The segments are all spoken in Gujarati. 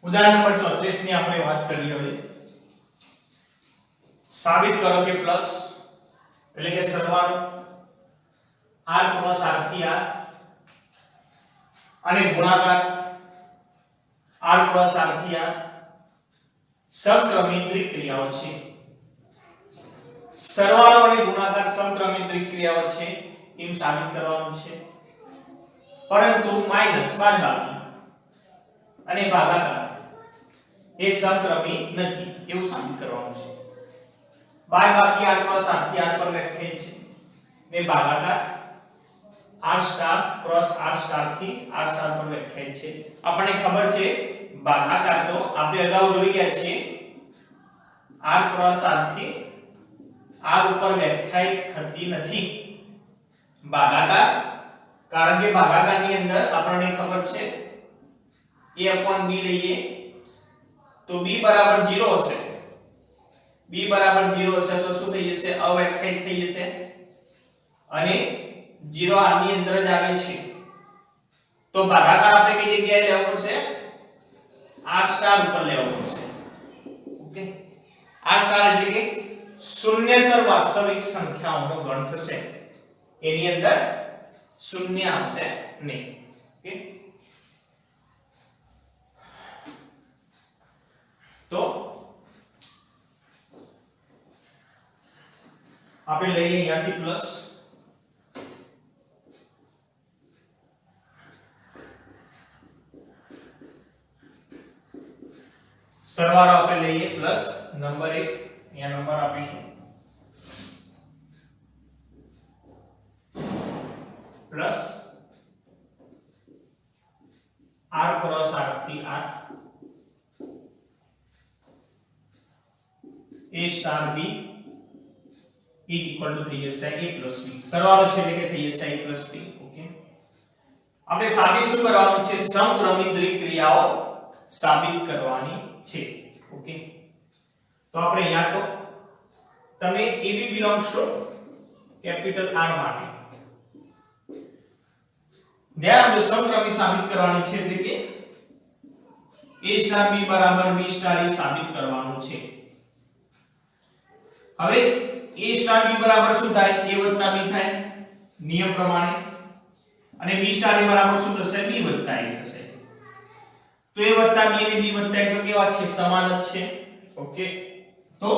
ઉદાહરણ નંબર 34 ની આપણે વાત કરીએ હવે સાબિત કરો કે પ્લસ એટલે કે સરવાળો r + r થી r અને ગુણાકાર r + r થી r સમક્રમિત ક્રિયાઓ છે સરવાળો અને ગુણાકાર સમક્રમિત ક્રિયાઓ છે એમ સાબિત કરવાનું છે પરંતુ માઈનસ બાદબાકી અને ભાગાકાર એ સમક્રમિત નથી એવું સાબિત કરવાનું છે બાદબાકી r + r થી r પર વ્યાખ્યાયિત છે ને ભાગાકાર r star cross r star થી r સ્ટાર પર વ્યાખ્યાયિત છે આપણને ખબર છે ભાગાકાર તો આપણે અગાઉ જોઈ ગયા છે r ક્રોસ r થી r ઉપર વ્યાખ્યાયિત થતી નથી ભાગાકાર કારણ કે ભાગાકારની અંદર આપણને ખબર છે a/b લઈએ તો b બરાબર 0 હશે b બરાબર 0 હશે તો શું થઈ જશે અવ્યાખ્યાયિત થઈ જશે અને 0 r ની અંદર જ આવે છે તો ભાગાકાર આપણે કઈ જગ્યાએ લેવો પડશે r સ્ટાર ઉપર લેવો પડશે ઓકે r સ્ટાર એટલે કે શૂન્યતર વાસ્તવિક સંખ્યાઓનો ગણ થશે એની અંદર શૂન્ય આવશે નહીં ઓકે તો આપણે લઈએ અહીંયાથી પ્લસ સરવાળો આપણે લઈએ પ્લસ નંબર 1 અહીંયા નંબર આપીશું પ્લસ r ક્રોસ r થી r a star b equal to થઈ જશે a પ્લસ b સરવાળો છે એટલે કે થઈ જશે a પ્લસ b ઓકે આપણે સાબિત શું કરવાનું છે સમક્રમિત ક્રિયાઓ સાબિત કરવાની છે ઓકે તો આપણે અહીંયા તો તમે ab belongs to capital r માટે ધ્યાન આપજો સમક્રમિત સાબિત કરવાની છે એટલે કે a સ્ટાર b બરાબર b સ્ટાર એ સાબિત કરવાનું છે હવે a સ્ટાર b બરાબર શું થાય a વત્તા b થાય નિયમ પ્રમાણે અને b સ્ટાર એ બરાબર શું થશે b વત્તા a થશે તો a વત્તા b અને b વત્તા a તો કેવા છે સમાન જ છે ઓકે તો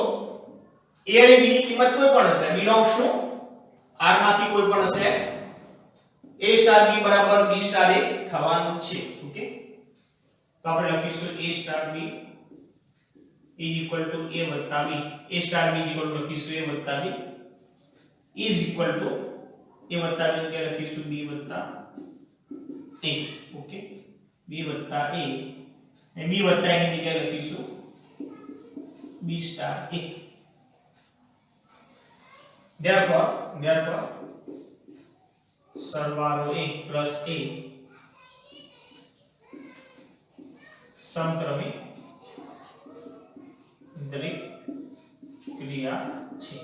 a અને b ની કિંમત કોઈ પણ હશે belongs to r માંથી કોઈ પણ હશે a સ્ટાર b બરાબર b સ્ટાર a થવાનું છે ઓકે તો આપણે લખીશું a star b is equal to a વત્તા b a star b equal to લખીશું a વત્તા b is equal to a વત્તા b કે લખીશું b વત્તા a ઓકે b વત્તા a અને b વત્તા a ની જગ્યાએ લખીશું b સ્ટાર a therefore સરવાળો a plus a સમક્રમિત ક્રિયા છે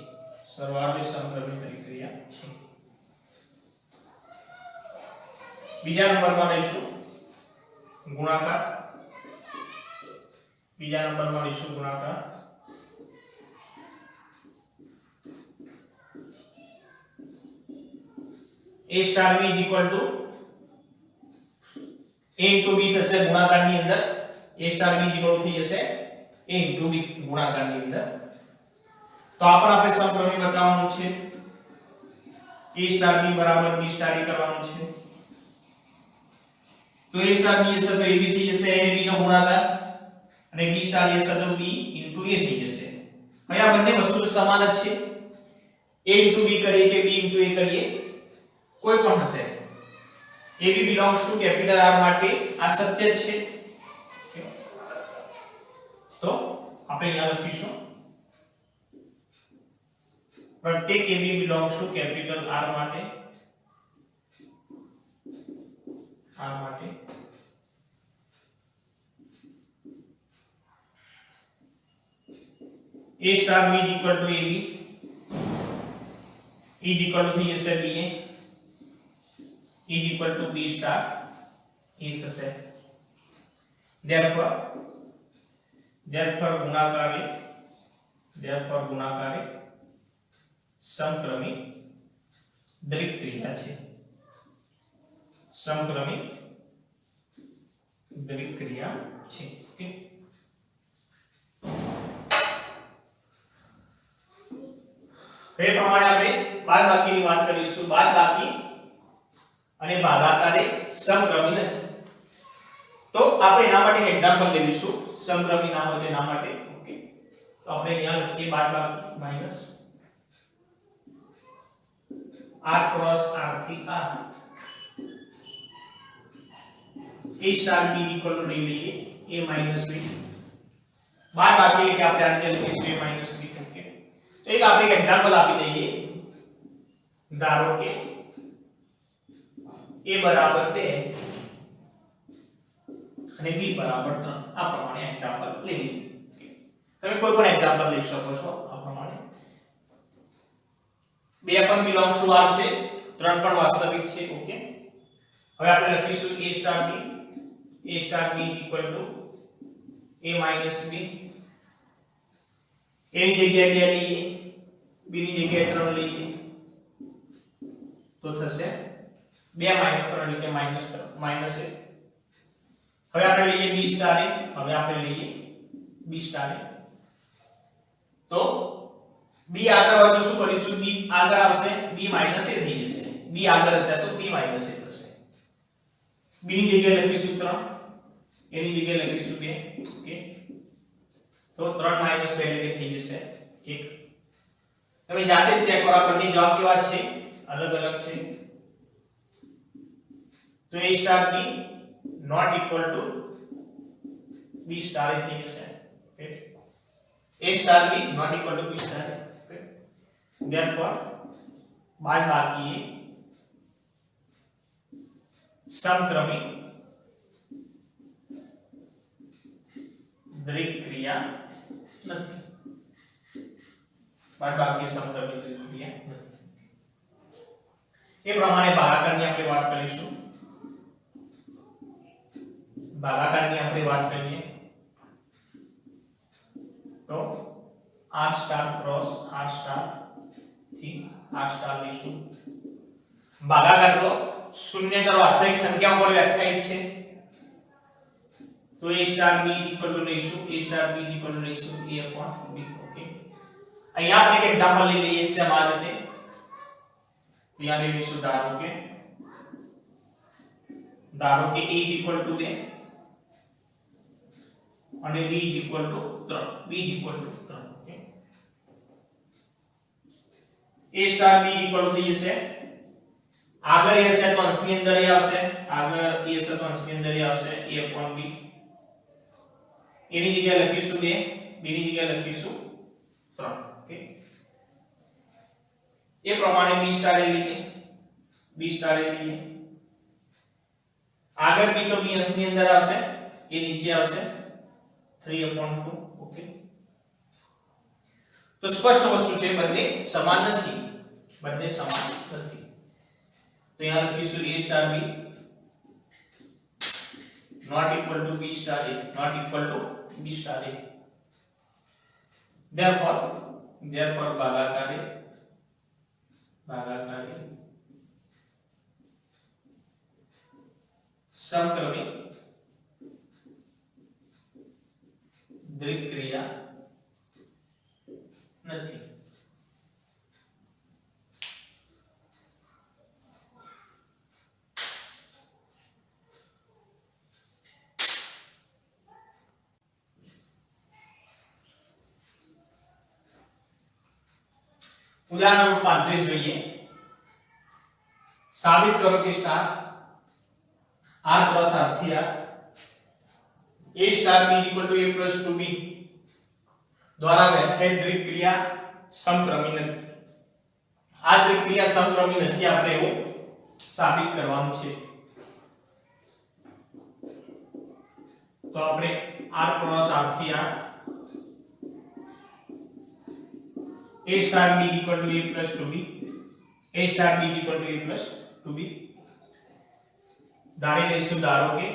સરવાળો સમક્રમિત ક્રિયા છે બીજા નંબરમાં લઈશું ગુણાકાર a star b is equal to a into b થશે ગુણાકારની અંદર a star b is equal થઈ જશે a into b ગુણાકારની અંદર તો આ પણ આપણે સમક્રમિત બતાવવાનું છે a સ્ટાર b બરાબર b સ્ટાર a કરવાનું છે તો a સ્ટાર b હશે તો a b થઈ જશે a અને b નો ગુણાકાર અને b સ્ટાર a હશે તો b into a થઈ જશે હવે આ બંને વસ્તુ સમાન જ છે a into b કરીએ કે b into a કરીએ કોઈ પણ હશે ab belongs to capital R માટે આ સત્ય છે તો આપણે અહીંયા લખીશું પ્રત્યેક ab belongs to capital R માટે a star b is equal to ab is equal to થશે ba is equal to b star a થશે therefore therefore ગુણાકારે સમક્રમિક દ્વિક ક્રિયા છે. સમક્રમિક દ્વિક ક્રિયા છે. ઓકે. એ પ્રમાણે આપણે બાદબાકીની વાત કરીશું. બાદબાકી અને ભાગાકાર એ સમક્રમી નથી. તો આપણે એના માટે એક એક્ઝામ્પલ લઈશું. સમક્રમી ના હોય તેના માટે. ઓકે. તો આપણે અહીંયા લખીએ બાદબાકી માઈનસ r ક્રોસ r થી r a star b equal to લઈ લઈએ a માઈનસ b. બાદબાકી એટલે આપણે આ રીતે લખીશું a માઈનસ b. ઓકે. તો એક આપણે એક એક્ઝામ્પલ આપી દઈએ. ધારો કે a બરાબર 2 અને b બરાબર 3. આ પ્રમાણે એક્ઝામ્પલ લઈ લઈએ. તમે કોઈ પણ એક્ઝામ્પલ લઈ શકો છો આ પ્રમાણે. 2 પણ બિલોંગ્સ ટુ r છે, 3 પણ વાસ્તવિક છે. ઓકે. હવે આપણે લખીશું a star b equal to a minus b. a ની જગ્યાએ 2 લઈએ, b ની જગ્યાએ 3 લઈએ તો થશે 2 માઈનસ 3 એટલે કે માઈનસ 1. હવે આપણે લઈએ b સ્ટાર a. હવે આપણે લઈએ b સ્ટાર a. તો b આગળ હોય તો શું કરીશું? b આગળ આવશે, b માઈનસ a થઈ જશે. b આગળ હશે તો b માઈનસ a થશે. b ની જગ્યાએ લખીશું 3, a ની જગ્યાએ લખીશું 2. ઓકે. તો 3 માઈનસ 2 એટલે થઈ જશે 1. તમે જાતે જ ચેક કરો આ બંને જવાબ કેવા છે, અલગ અલગ છે. તો a star b not equal to b star a થઈ જશે. Okay. a star b not equal to b star a. Okay. therefore બાદબાકી એ સમક્રમિક દ્વિક ક્રિયા નથી. બાદબાકી સમક્રમિક દ્વિક ક્રિયા નથી. એ પ્રમાણે ભાગાકારની આપણે વાત કરીશું. ભાગાકારની આપણે વાત કરીએ તો r star cross r star થી r સ્ટાર લઈશું. ભાગાકાર તો શૂન્યેતર વાસ્તવિક સંખ્યા ઉપર વ્યાખ્યાયિત છે. તો a star b equal to લઈશું a star b equal to લઈશું a upon b. ઓકે. અહીંયા આપણે એક એક્ઝામ્પલ લઈ લઈએ છે આ રીતે. અહીંયા લઈશું ધારો કે a ઇક્વલ ટુ 2 અને b equal to 3. Okay. a star b equal to થઈ જશે, આગળ a હશે તો અંશની અંદર એ આવશે, આગળ a હશે તો અંશની અંદર એ આવશે a upon b. a ની જગ્યાએ લખીશું 2, b ની જગ્યાએ લખીશું 3. ઓકે. એ પ્રમાણે b સ્ટાર એ લઈએ, આગળ b તો b અંશની અંદર આવશે, a નીચે આવશે 3/2. ઓકે. તો સ્પષ્ટ વસ્તુ છે બંને સમાન નથી. તો અહીંયા લખીશું a star b not equal to b star a, therefore ભાગાકારે સમક્રમિક દ્વિક ક્રિયા નથી. ઉદાહરણ નંબર 35 જોઈએ. સાબિત કરો કે સ્ટાર r ક્રોસ r થી r a star b equal to a plus 2b દ્વારા વ્યાખ્યાયિત દ્વિક ક્રિયા સમક્રમી નથી. આ દ્વિક ક્રિયા સમક્રમી નથી આપણે એવું સાબિત કરવાનું છે. તો આપણે r ક્રોસ r થી r a star b equal to a plus 2b, a star b equal to a plus 2b ધારી લઈશું. ધારો કે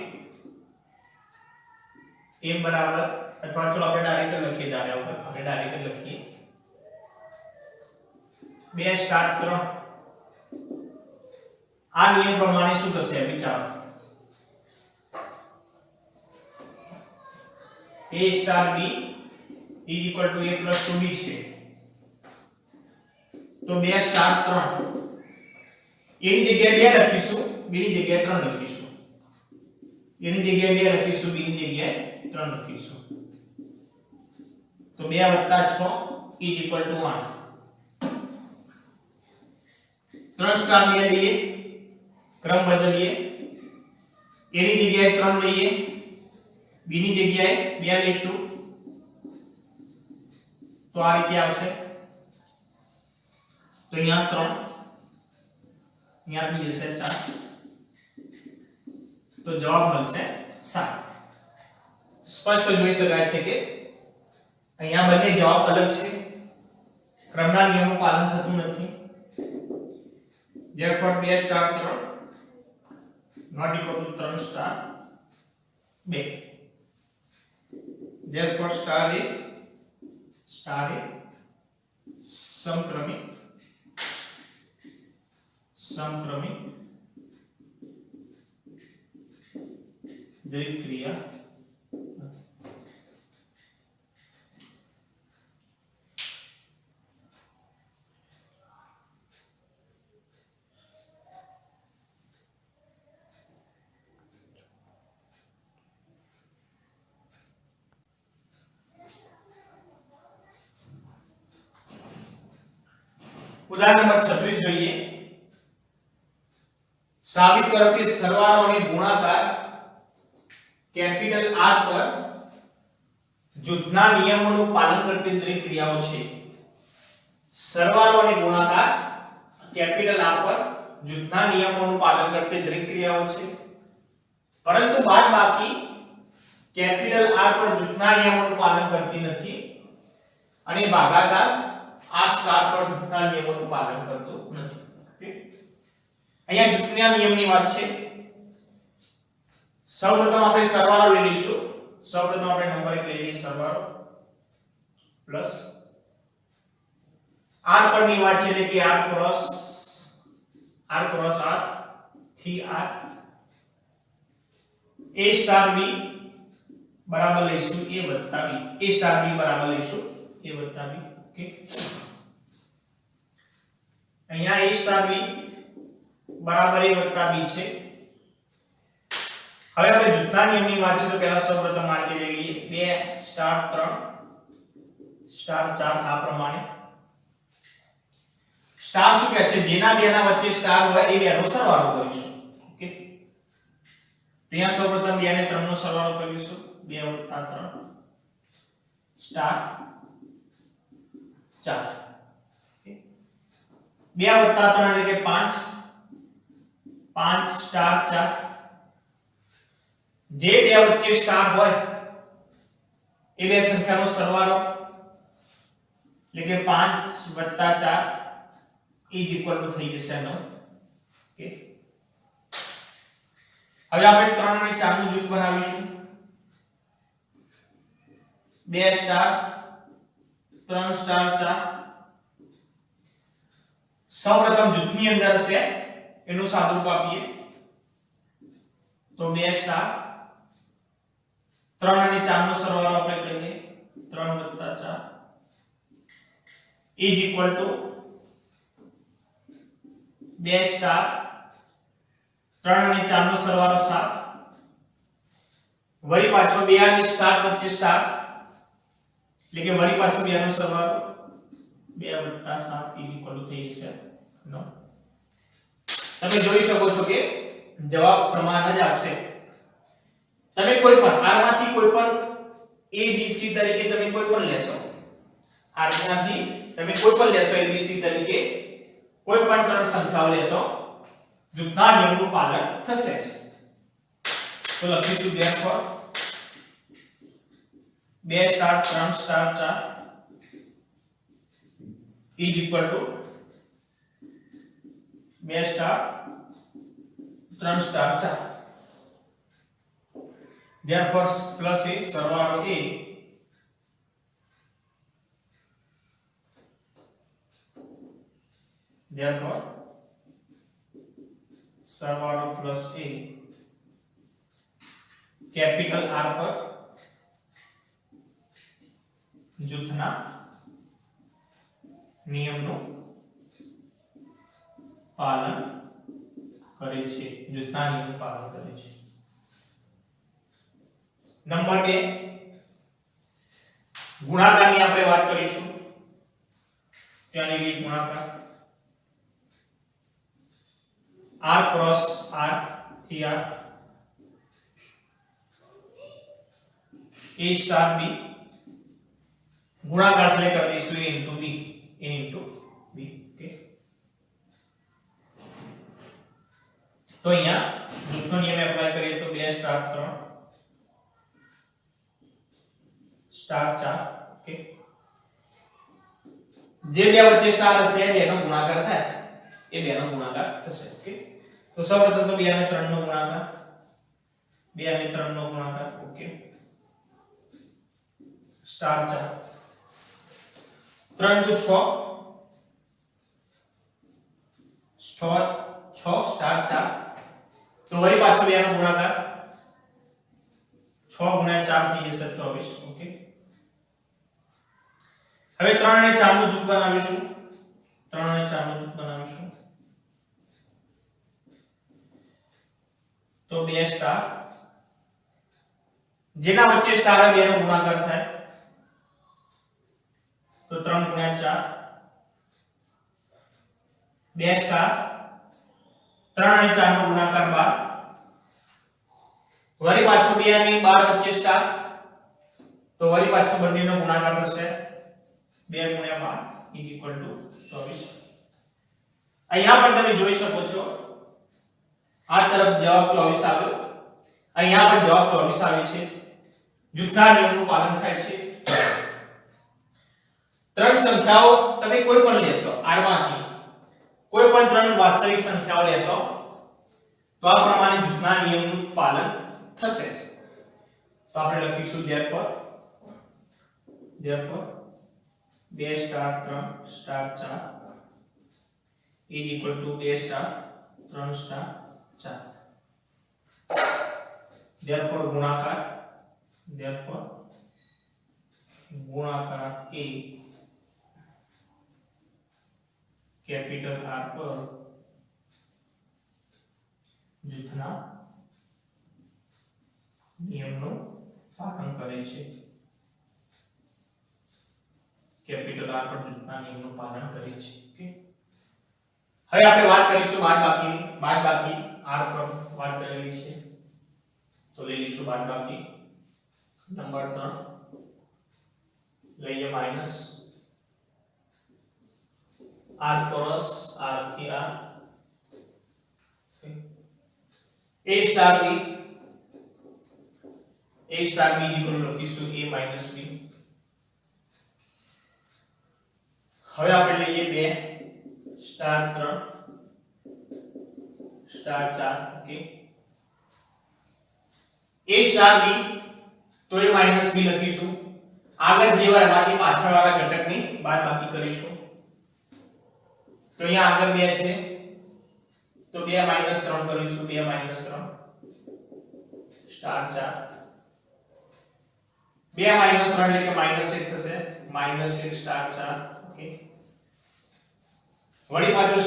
a બરાબર અથવા ચલો આપણે ડાયરેક્ટ લખીએ ધાર્યા વગર આપણે ડાયરેક્ટ લખીએ 2 સ્ટાર 3 આ નિયમ પ્રમાણે શું થશે વિચારો a star b is equal to a plus 2b છે તો 2 સ્ટાર 3 એની જગ્યાએ 2 લખીશું b ની જગ્યાએ 3 લખીશું એની જગ્યાએ 2 લખીશું b ની જગ્યાએ 3 લખીશું તો 2 + 6 is equal to 8 3 સ્ટાર 2 લઈએ क्रम बदलिए एनी जगह 3 લઈએ b ની જગ્યાએ 2 લઈશું તો આ રીતે આવશે તો અહીંયા 3 અહીંયા થઈ જશે 4 તો જવાબ મળશે 7 સ્પષ્ટ જોઈ શકાય છે કે અહીંયા બંને જવાબ અલગ છે ક્રમના નિયમનું પાલન થતું નથી therefore 2 star 3 not equal to 3 star 2 therefore star a समक्रमित द्विक्रिया उदाहरण नंबर 36 જોઈએ સાબિત કરો કે સરવાળો અને ગુણાકાર કેપિટલ R પર જૂથના નિયમોનું પાલન કરતી દરેક ક્રિયાઓ છે સરવાળો અને ગુણાકાર કેપિટલ R પર જૂથના નિયમોનું પાલન કરતી દરેક ક્રિયાઓ છે પરંતુ બાદબાકી કેપિટલ R પર જૂથના નિયમોનું પાલન કરતી નથી અને ભાગાકાર આ સ્ટાર પર જૂથના નિયમોનું પાલન કરતો નથી ઓકે અહીંયા જૂથના નિયમની વાત છે સૌપ્રથમ આપણે સરવાળો લઈ લઈશું સૌપ્રથમ આપણે નંબર 1 લઈ લઈએ સરવાળો પ્લસ r પરની વાત છે એટલે કે r ક્રોસ r થી r a સ્ટાર b બરાબર લઈશું a વત્તા b a સ્ટાર b બરાબર લઈશું a વત્તા b ઓકે અહીંયા a સ્ટાર b બરાબર a વત્તા b છે હવે આપણે જૂથના નિયમની વાત છે તો પહેલા સૌપ્રથમ માર્કે લઈ લઈએ 2 સ્ટાર 3 સ્ટાર 4 આ પ્રમાણે સ્ટાર શું કહે છે જેના બેના વચ્ચે સ્ટાર હોય એ બેનો સરવાળો કરીશું ઓકે અહીંયા સૌપ્રથમ 2 અને 3 નો સરવાળો કરીશું 2 + 3 સ્ટાર 4 2 + 3 એટલે કે 5 5 સ્ટાર 4 જે બે વચ્ચે સ્ટાર હોય એ બે સંખ્યાનો સરવાળો એટલે કે 5 + 4 ઇઝ ઇક્વલ ટુ થઈ જશે 9 ઓકે હવે આપણે 3 અને 4 નું જૂથ બનાવીશું 2 સ્ટાર 3 સ્ટાર 4 સૌપ્રથમ જૂથની અંદર હશે એનું સાદુરૂપ આપીએ તો 2 સ્ટાર 3 અને 4 નો સરવાળો આપણે કરીએ 3 + 4 ઇઝ ઇક્વલ ટુ 2 સ્ટાર 3 અને 4 નો સરવાળો 7 વળી પાછો 2 અને 7 વચ્ચે સ્ટાર એટલે કે વળી પાછો 2 નો સરવાળો 2 + 7 ઇઝ ઇક્વલ ટુ થઈ જશે 9 તમે જોઈ શકો છો કે જવાબ સમાન જ આવશે તમે કોઈ પણ r માંથી કોઈ પણ a b c તરીકે તમે કોઈ પણ લેશો r માંથી તમે કોઈ પણ લેશો a b c તરીકે કોઈ પણ ત્રણ સંખ્યાઓ લેશો જૂથના નિયમનું પાલન થશે તો લખીશું therefore 2 star 3 star 4 is equal to 2 star 3 star 4 therefore plus a સરવાળો a therefore સરવાળો પ્લસ a કેપિટલ R પર જૂથના નિયમનું પાલન કરે છે, જૂથના નિયમનું પાલન કરે છે. નંબર 2 ગુણાકારની આપણે વાત કરીશું. ત્યાં લેવી ગુણાકાર R ક્રોસ R થી R A સ્ટાર B ગુણાકાર છે કરી દઈશું A into B ઓકે. તો અહીંયા જૂથનો નિયમ એપ્લાય કરીએ તો 2 સ્ટાર 3 સ્ટાર 4 ઓકે. જે બે વચ્ચે સ્ટાર હશે એ બેનો ગુણાકાર થાય, એ બેનો ગુણાકાર થશે ઓકે. તો સૌપ્રથમ તો 2 અને 3 નો ગુણાકાર 2 અને 3 નો ગુણાકાર ઓકે. સ્ટાર 4 3 તો 6 સ્ટાર 4 તો વળી પાછો 2 નો ગુણાકાર 6 ગુણ્યા 4 થઈ જશે 24 ઓકે. હવે 3 અને 4 નું જૂથ બનાવીશું. 3 અને 4 નું જૂથ બનાવીશું તો 2 સ્ટાર જેના વચ્ચે સ્ટાર હોય બેનો ગુણાકાર થાય તો 3 ગુણ્યા 4 2 સ્ટાર 3 અને 4 નો ગુણાકાર 12 વળી પાછું 2 અને 12 વચ્ચે સ્ટાર તો વળી પાછું બંનેનો ગુણાકાર થશે 2 ગુણ્યા 12 24. અહીંયા પણ તમે જોઈ શકો છો આ તરફ જવાબ 24 આવ્યો, અહીંયા પણ જવાબ 24 આવે છે. જૂથના નિયમનું પાલન થાય છે. ત્રણ સંખ્યાઓ તમે કોઈ પણ લેશો R માંથી કોઈ પણ ત્રણ વાસ્તવિક સંખ્યાઓ લેશો તો આ પ્રમાણે જૂથના નિયમનું પાલન થશે. તો આપણે લખીશું therefore 2 star 3 star 4 is equal to 2 star 3 star 4. therefore ગુણાકાર A કેપિટલ R પર જૂથના નિયમનું પાલન કરે છે. કેપિટલ R પર જૂથના નિયમનું પાલન કરે છે ઓકે. હવે આપણે વાત કરીશું બાદબાકી R પર વાત કરેલી છે તો લઈ લઈશું બાદબાકી નંબર 3 લઈએ માઈનસ R ક્રોસ R થી R A સ્ટાર B લખીશું A માઈનસ B. હવે આપણે લઈએ 2 star 3 star 4 okay. A star B તો A માઈનસ B લખીશું. આગળ જે હોય એમાંથી પાછળવાળા ઘટકની બાદબાકી કરીશું. તો અહીંયા આગળ 2 છે તો 2 માઈનસ 3 કરીશું. 2 માઈનસ 3 સ્ટાર 4 2 માઈનસ 3 એટલે કે માઈનસ 1 થશે. Minus 1 star 4 okay. વળી પાછું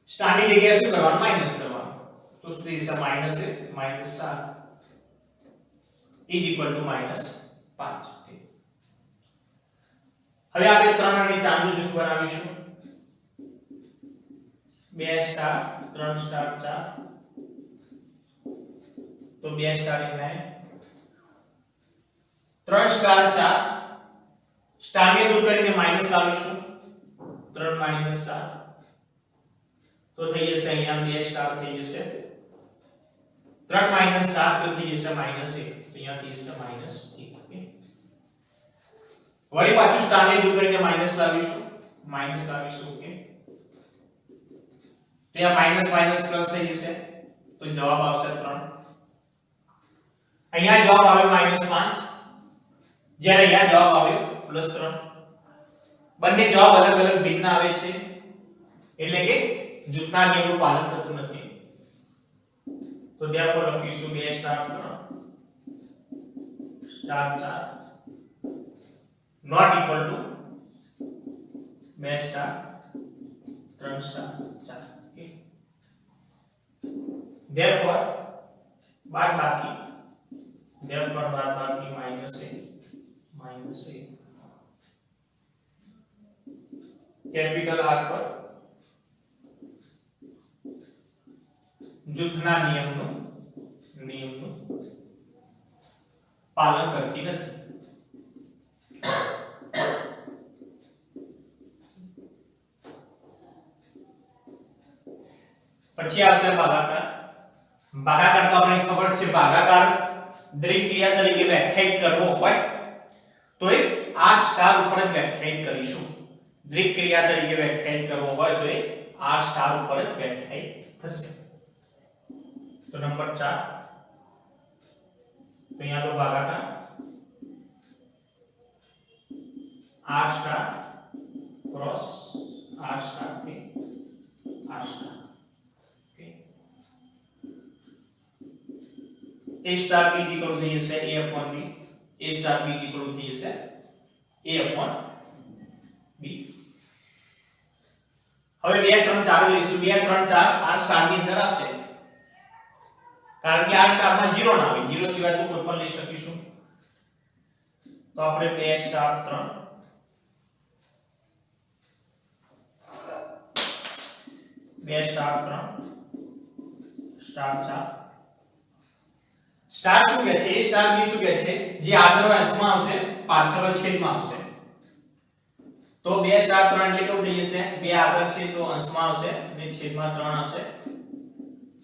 સ્ટાર ની જગ્યાએ શું કરવાનું માઈનસ કરવાનું તો શું થશે minus 1 minus 7 is equal to minus 5 okay. હવે આપણે 3 અને 4 નું જૂથ બનાવીશું. 2 સ્ટાર 3 સ્ટાર 4 તો 2 સ્ટાર 9 3 સ્ટાર 4 સ્ટાર ને દૂર કરીને માઈનસ લાવીશું 3 માઈનસ 4 તો થઈ જશે અહીંયા 2 સ્ટાર થઈ જશે 3 માઈનસ 7 તો થઈ જશે માઈનસ 1 તો અહીંયા થઈ જશે માઈનસ 1 ઓકે. વળી પાછું સ્ટાર ને દૂર કરીને માઈનસ લાવીશું ઓકે. તો આ માઈનસ માઈનસ પ્લસ થઈ જશે તો જવાબ આવશે 3. અહીંયા જવાબ આવે -5 જ્યારે અહીંયા જવાબ આવે +3. બંને જવાબ અલગ અલગ ભિન્ન આવે છે એટલે કે જૂથના નિયમનું પાલન થતું નથી. તો therefore લખીશું 2 star 3 star 4 not equal to 2 star 3 star 4. Okay, therefore બાદ બાકી -a કેપિટલ R પર જૂથના નિયમનું પાલન કરતી નથી. પછી આવશે ભાગાકાર. ભાગાકાર તો આપણને ખબર છે, ભાગાકાર દરેક ક્રિયા તરીકે વ્યાખ્યાયિત કરવો હોય તો એ R સ્ટાર ઉપર જ વ્યાખ્યાયિત કરીશું. દરેક ક્રિયા તરીકે વ્યાખ્યાયિત કરવો હોય તો એ R સ્ટાર ઉપર જ વ્યાખ્યાયિત થશે. તો નંબર 4 તો અહીંયા લો ભાગાકાર R star cross R star થી R star. Okay, A star B equal થઈ જશે A upon B. A star B equal થઈ જશે A upon B. હવે 2 3 4 લઈશું. 2 3 4 R સ્ટાર ની અંદર આવશે, કારણ કે R સ્ટાર માં 0 ના આવે. 0 સિવાય તો કોઈ પણ લઈ શકીશું. તો આપણે 2 સ્ટાર 3 2 સ્ટાર 3 સ્ટાર 4 સ્ટાર શું કહે છે? A સ્ટાર B શું કહે છે? જે આગળ અંશમાં આવશે પાછળ છેદમાં આવશે. તો 2 સ્ટાર 3 એટલે કેવું થઈ જશે? 2 આગળ છે તો અંશમાં આવશે અને છેદમાં 3 આવશે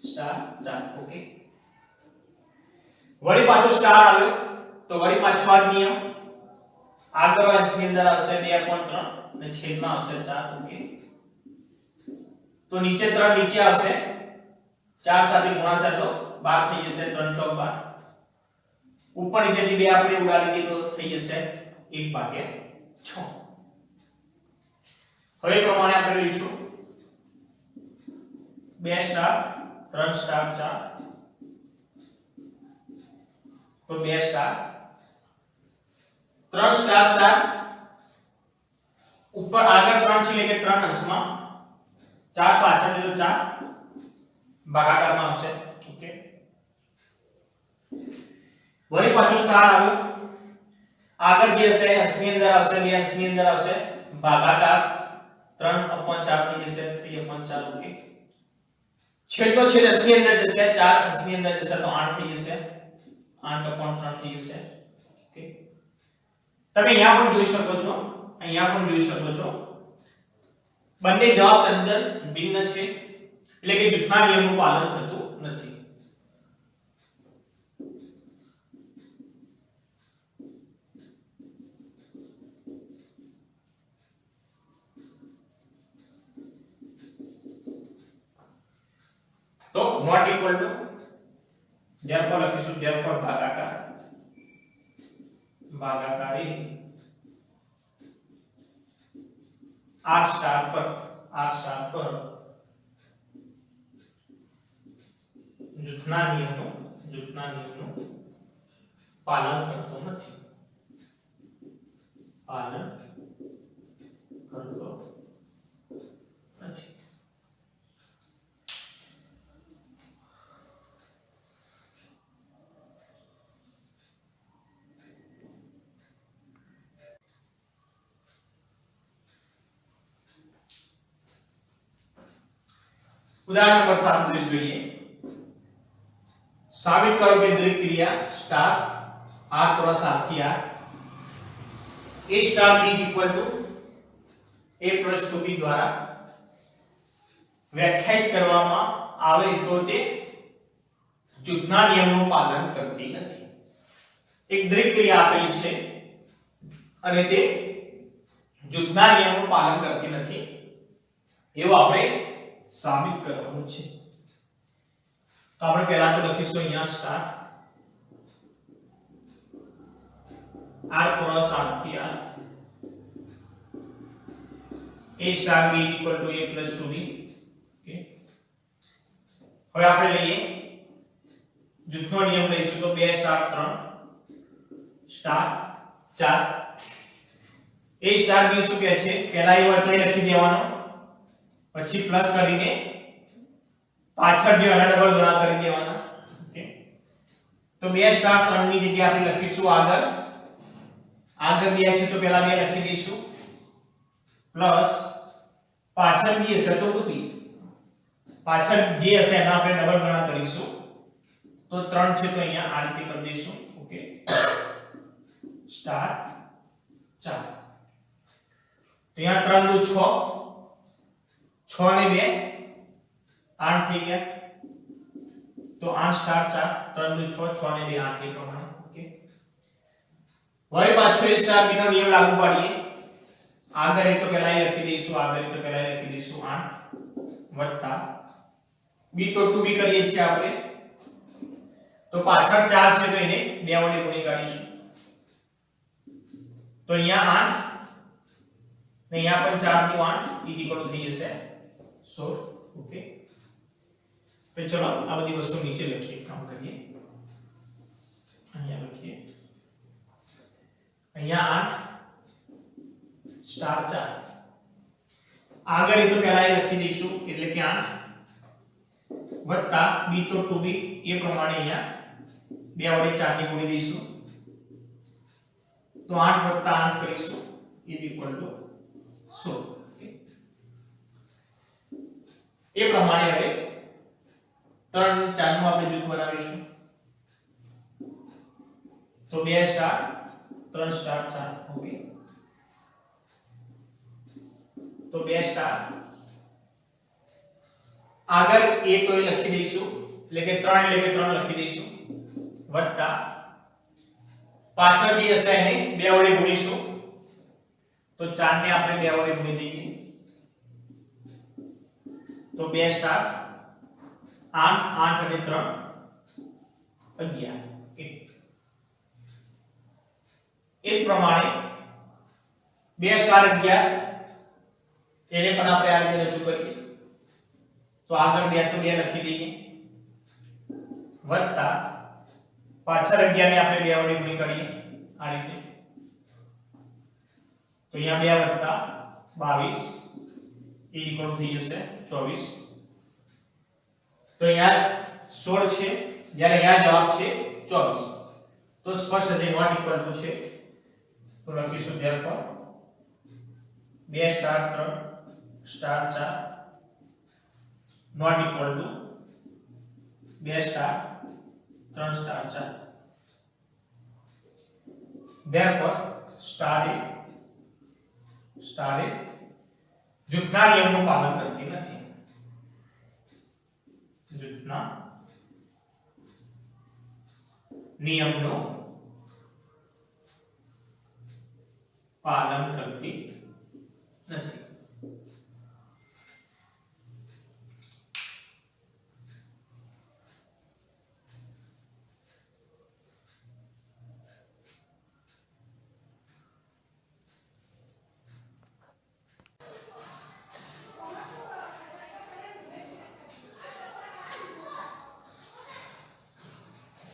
સ્ટાર 4. ઓકે, વળી પાછો સ્ટાર આવ્યો તો વળી પાછો આ નિયમ આગળ અંશની અંદર આવશે 2/3 અને છેદમાં આવશે 4. ઓકે, તો નીચે 3 નીચે આવશે, 4 સાથે ગુણાશે તો 12 થઈ જશે. 3 ચોક 12. ઉપર નીચેથી 2 આપણે ઉડાડી દઈએ તો થઈ જશે 1/6. હવે પ્રમાણે આપણે લઈશું 2 સ્ટાર 3 સ્ટાર 4 તો 2 સ્ટાર 3 સ્ટાર 4 ઉપર આગળ 3 છે એટલે કે 3 અંશમાં, 4 પાછળ તો 4 ભાગાકારમાં આવશે. ઓકે, વળી પાછો સ્ટાર આવ્યો, આગળ જે હશે અંશની અંદર આવશે, 2 અંશની અંદર આવશે, ભાગાકાર 3/4 થઈ જશે 3/4. ઓકે, છેદનો છેદ અંશની અંદર જશે, 4 અંશની અંદર જશે તો 8 થઈ જશે 8/3 થઈ જશે. ઓકે, તમે અહીંયા પણ જોઈ શકો છો બંને જવાબ અંદર ભિન્ન છે, એટલે કે જૂથના નિયમનું પાલન થતું નથી. તો નોટ ઇક્વલ ટુ therefore લખીશું therefore ભાગાકારી R સ્ટાર પર જૂથના નિયમનું પાલન કરતો નથી. ઉદાહરણ નંબર 37 જોઈએ. સાબિત કરો કે દરેક ક્રિયા સ્ટાર R ક્રોસ R થી R A star B equal to A plus 2B દ્વારા વ્યાખ્યાયિત કરવામાં આવે તો તે જૂથના નિયમનું પાલન કરતી નથી. એક દરેક ક્રિયા આપેલી છે અને તે જૂથના નિયમનું પાલન કરતી નથી એવું આપણે સાબિત કરવાનું છે. તો આપણે પહેલા તો લખીશું અહીંયા સ્ટાર R ક્રોસ R થી R a star b = a + 2b okay હવે આપણે લઈએ જૂથનો નિયમ લઈશું તો 2 star 3 star 4 a star b શું કહે છે પહેલા એ વર્ગ લખી દેવાનો પછી પ્લસ કરીને પાછળ જે આના ડબલ ગુણા કરી દેવાના ઓકે તો 2 સ્ટાર 3 ની જગ્યાએ આપણે લખીશું આગળ 2 છે તો પહેલા 2 લખી દઈશું પ્લસ પાછળ b હશે તો 2b પાછળ જે હશે એના આપણે ડબલ ગુણા કરીશું તો 3 છે તો અહીંયા આ રીતે કરી દઈશું ઓકે સ્ટાર 4 તો અહીંયા 3 દુ 6 6 ને 2 8 થઈ ગયા તો 8 સ્ટાર 4 3 દુ 6 6 ને 2 8 એ પ્રમાણે ઓકે વળી પાછો એ સ્ટાર b નો નિયમ લાગુ પાડીએ આગળ એ તો પહેલા એ લખી દઈશું આગળ એ તો પહેલા એ લખી દઈશું 8 વત્તા b તો 2b કરીએ છીએ આપણે તો પાછળ 4 છે તો એને 2 વડે ગુણી કાઢીશું તો અહીંયા 8 ને અહીંયા પણ 4 નું 8 = થઈ જશે 16 ઓકે તો ચલો આ બધી વસ્તુ નીચે લખીએ કામ કરીએ અહીંયા લખીએ અહીંયા 8 સ્ટાર 4 આગળ એ તો પહેલા એ લખી દઈશું એટલે કે 8 વત્તા b તો 2b એ પ્રમાણે અહીંયા 2 વડે 4 ની ગુણી દઈશું તો 8 વત્તા 8 કરીશું = 16 ઓકે એ પ્રમાણે હવે 3 4 નું આપણે જૂથ બનાવીશું તો 2 સ્ટાર 3 સ્ટાર 4 ઓકે તો 2 સ્ટાર આગળ a તો એ લખી દઈશું એટલે કે 3 લખી દઈશું વત્તા પાછળ જે હશે એને 2 વડે ગુણીશું તો 4 ને આપણે 2 વડે ગુણી દઈએ તો 2 સ્ટાર 8 8 અને 3 11 ઓકે એ પ્રમાણે 2 સ્ટાર 11 એને પણ આપણે આ રીતે રજૂ કરીએ તો આગળ 2 તો 2 લખી દઈએ વત્તા પાછળ 11 ને આપણે 2 વડે ગુણી કરીએ આ રીતે તો અહીંયા 2 વત્તા 22 = થઈ જશે 24 તો અહીંયા 16 છે જ્યારે અહીંયા જવાબ છે 24 તો સ્પષ્ટ છે નોટ ઇક્વલ ટુ છે તો લખીશું therefore 2 star 3 star 4 not equal to 2 star 3 star 4 therefore star એ જૂથના નિયમનું પાલન કરતી નથી જૂથના નિયમનું પાલન કરતી નથી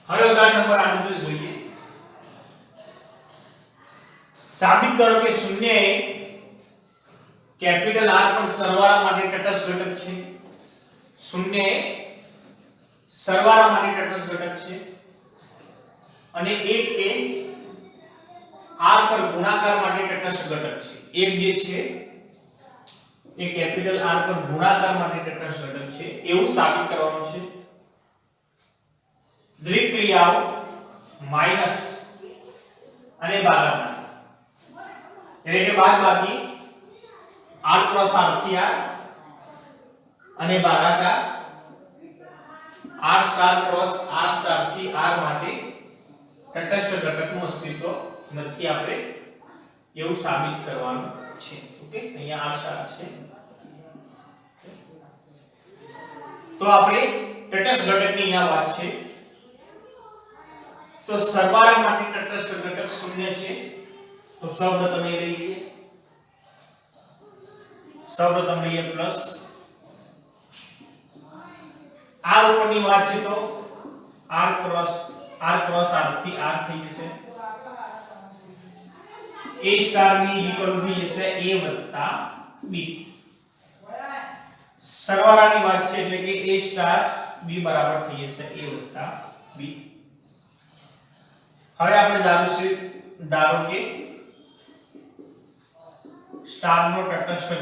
હવે ઉદાહરણ નંબર 8 જોઈએ સાબિત કરો કે શૂન્ય એ કેપિટલ R પર સરવાળા માટે તટસ્થ ઘટક છે શૂન્ય એ સરવાળા માટે તટસ્થ ઘટક છે અને 1 એ R પર ગુણાકાર માટે તટસ્થ ઘટક છે 1 જે છે એ કેપિટલ R પર ગુણાકાર માટે તટસ્થ ઘટક છે એવું સાબિત કરવાનું છે દ્વિ ક્રિયાઓ માઈનસ અને ભાગાકાર એટલે કે બાદબાકી r ક્રોસ r થી r અને ભાગાકાર r star cross r star થી r માટે તટસ્થ ઘટકનું અસ્તિત્વ નથી આપણે એવું સાબિત કરવાનું છે ઓકે અહીંયા r સ્ટાર છે તો આપણે તટસ્થ ઘટકની અહીંયા વાત છે તો સરવાળા માટે તટસ્થ ઘટક 0 છે તો સૌપ્રથમ એ લઈ લઈએ સૌપ્રથમ લઈએ પ્લસ r ઉપરની વાત છે તો r ક્રોસ r થી r થઈ જશે a સ્ટાર b ઇક્વલ થઈ જશે a વત્તા b સરવાળાની વાત છે એટલે કે a સ્ટાર b બરાબર થઈ જશે a વત્તા b હવે આપણે ધારો કે સ્ટાર નો તટસ્થ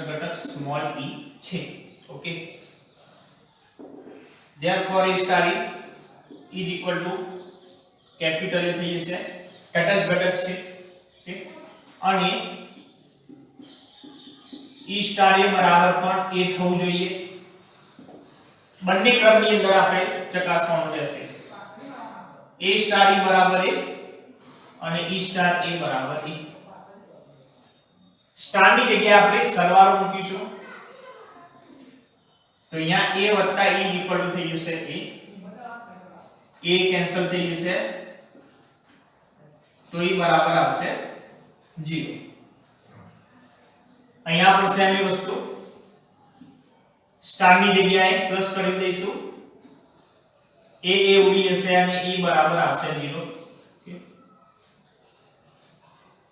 ઘટક સ્મોલ p છે okay therefore a star is equal to capital એ થઈ જશે તટસ્થ ઘટક છે ઠીક અને e સ્ટાર એ બરાબર પણ a થવું જોઈએ બંને ક્રમની અંદર આપણે ચકાસવાનું રહેશે a સ્ટાર e બરાબર a અને e સ્ટાર a બરાબર e સ્ટાર ની જગ્યાએ આપણે સરવાળો મૂકીશું તો અહીંયા a વત્તા e ઇક્વલ ટુ થઈ જશે a કેન્સલ થઈ જશે તો e બરાબર આવશે 0 અહીંયા પણ સેમ વસ્તુ સ્ટાર ની જગ્યાએ પ્લસ કરી દઈશું a ઉડી જશે અને e બરાબર આવશે 0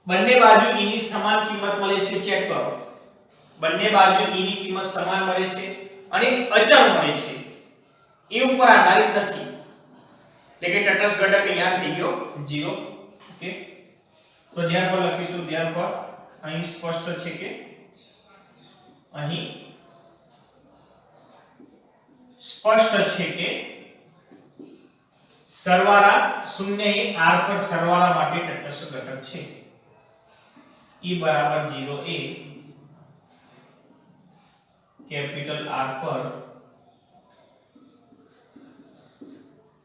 બંને બાજુ e ની સમાન કિંમત મળે છે ચેક કરો બંને બાજુ e ની કિંમત સમાન મળે છે અને અચળ મળે છે એ ઉપર આધારિત નથી એટલે કે તટસ્થ ઘટક અહીંયા થઈ ગયો 0 ઓકે તો ધ્યાન પર લખીશું ધ્યાન પર અહીં સ્પષ્ટ છે કે અહીં સ્પષ્ટ છે કે સરવાળા 0 એ r પર સરવાળા માટે તટસ્થ ઘટક છે e બરાબર 0 એ કેપિટલ R પર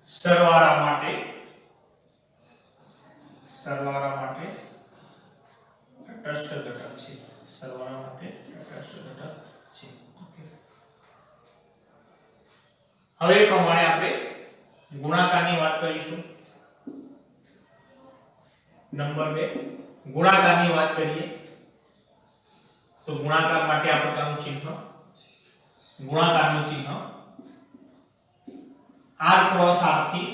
સરવાળા માટે તટસ્થ ઘટક છે સરવાળા માટે તટસ્થ ઘટક છે ઓકે હવે પ્રમાણે આપણે ગુણાકારની વાત કરીશું નંબર 2 ગુણાકારની વાત કરીએ તો ગુણાકાર માટે આ પ્રકારનું ચિહ્ન ગુણાકારનું ચિહ્ન r ક્રોસ r થી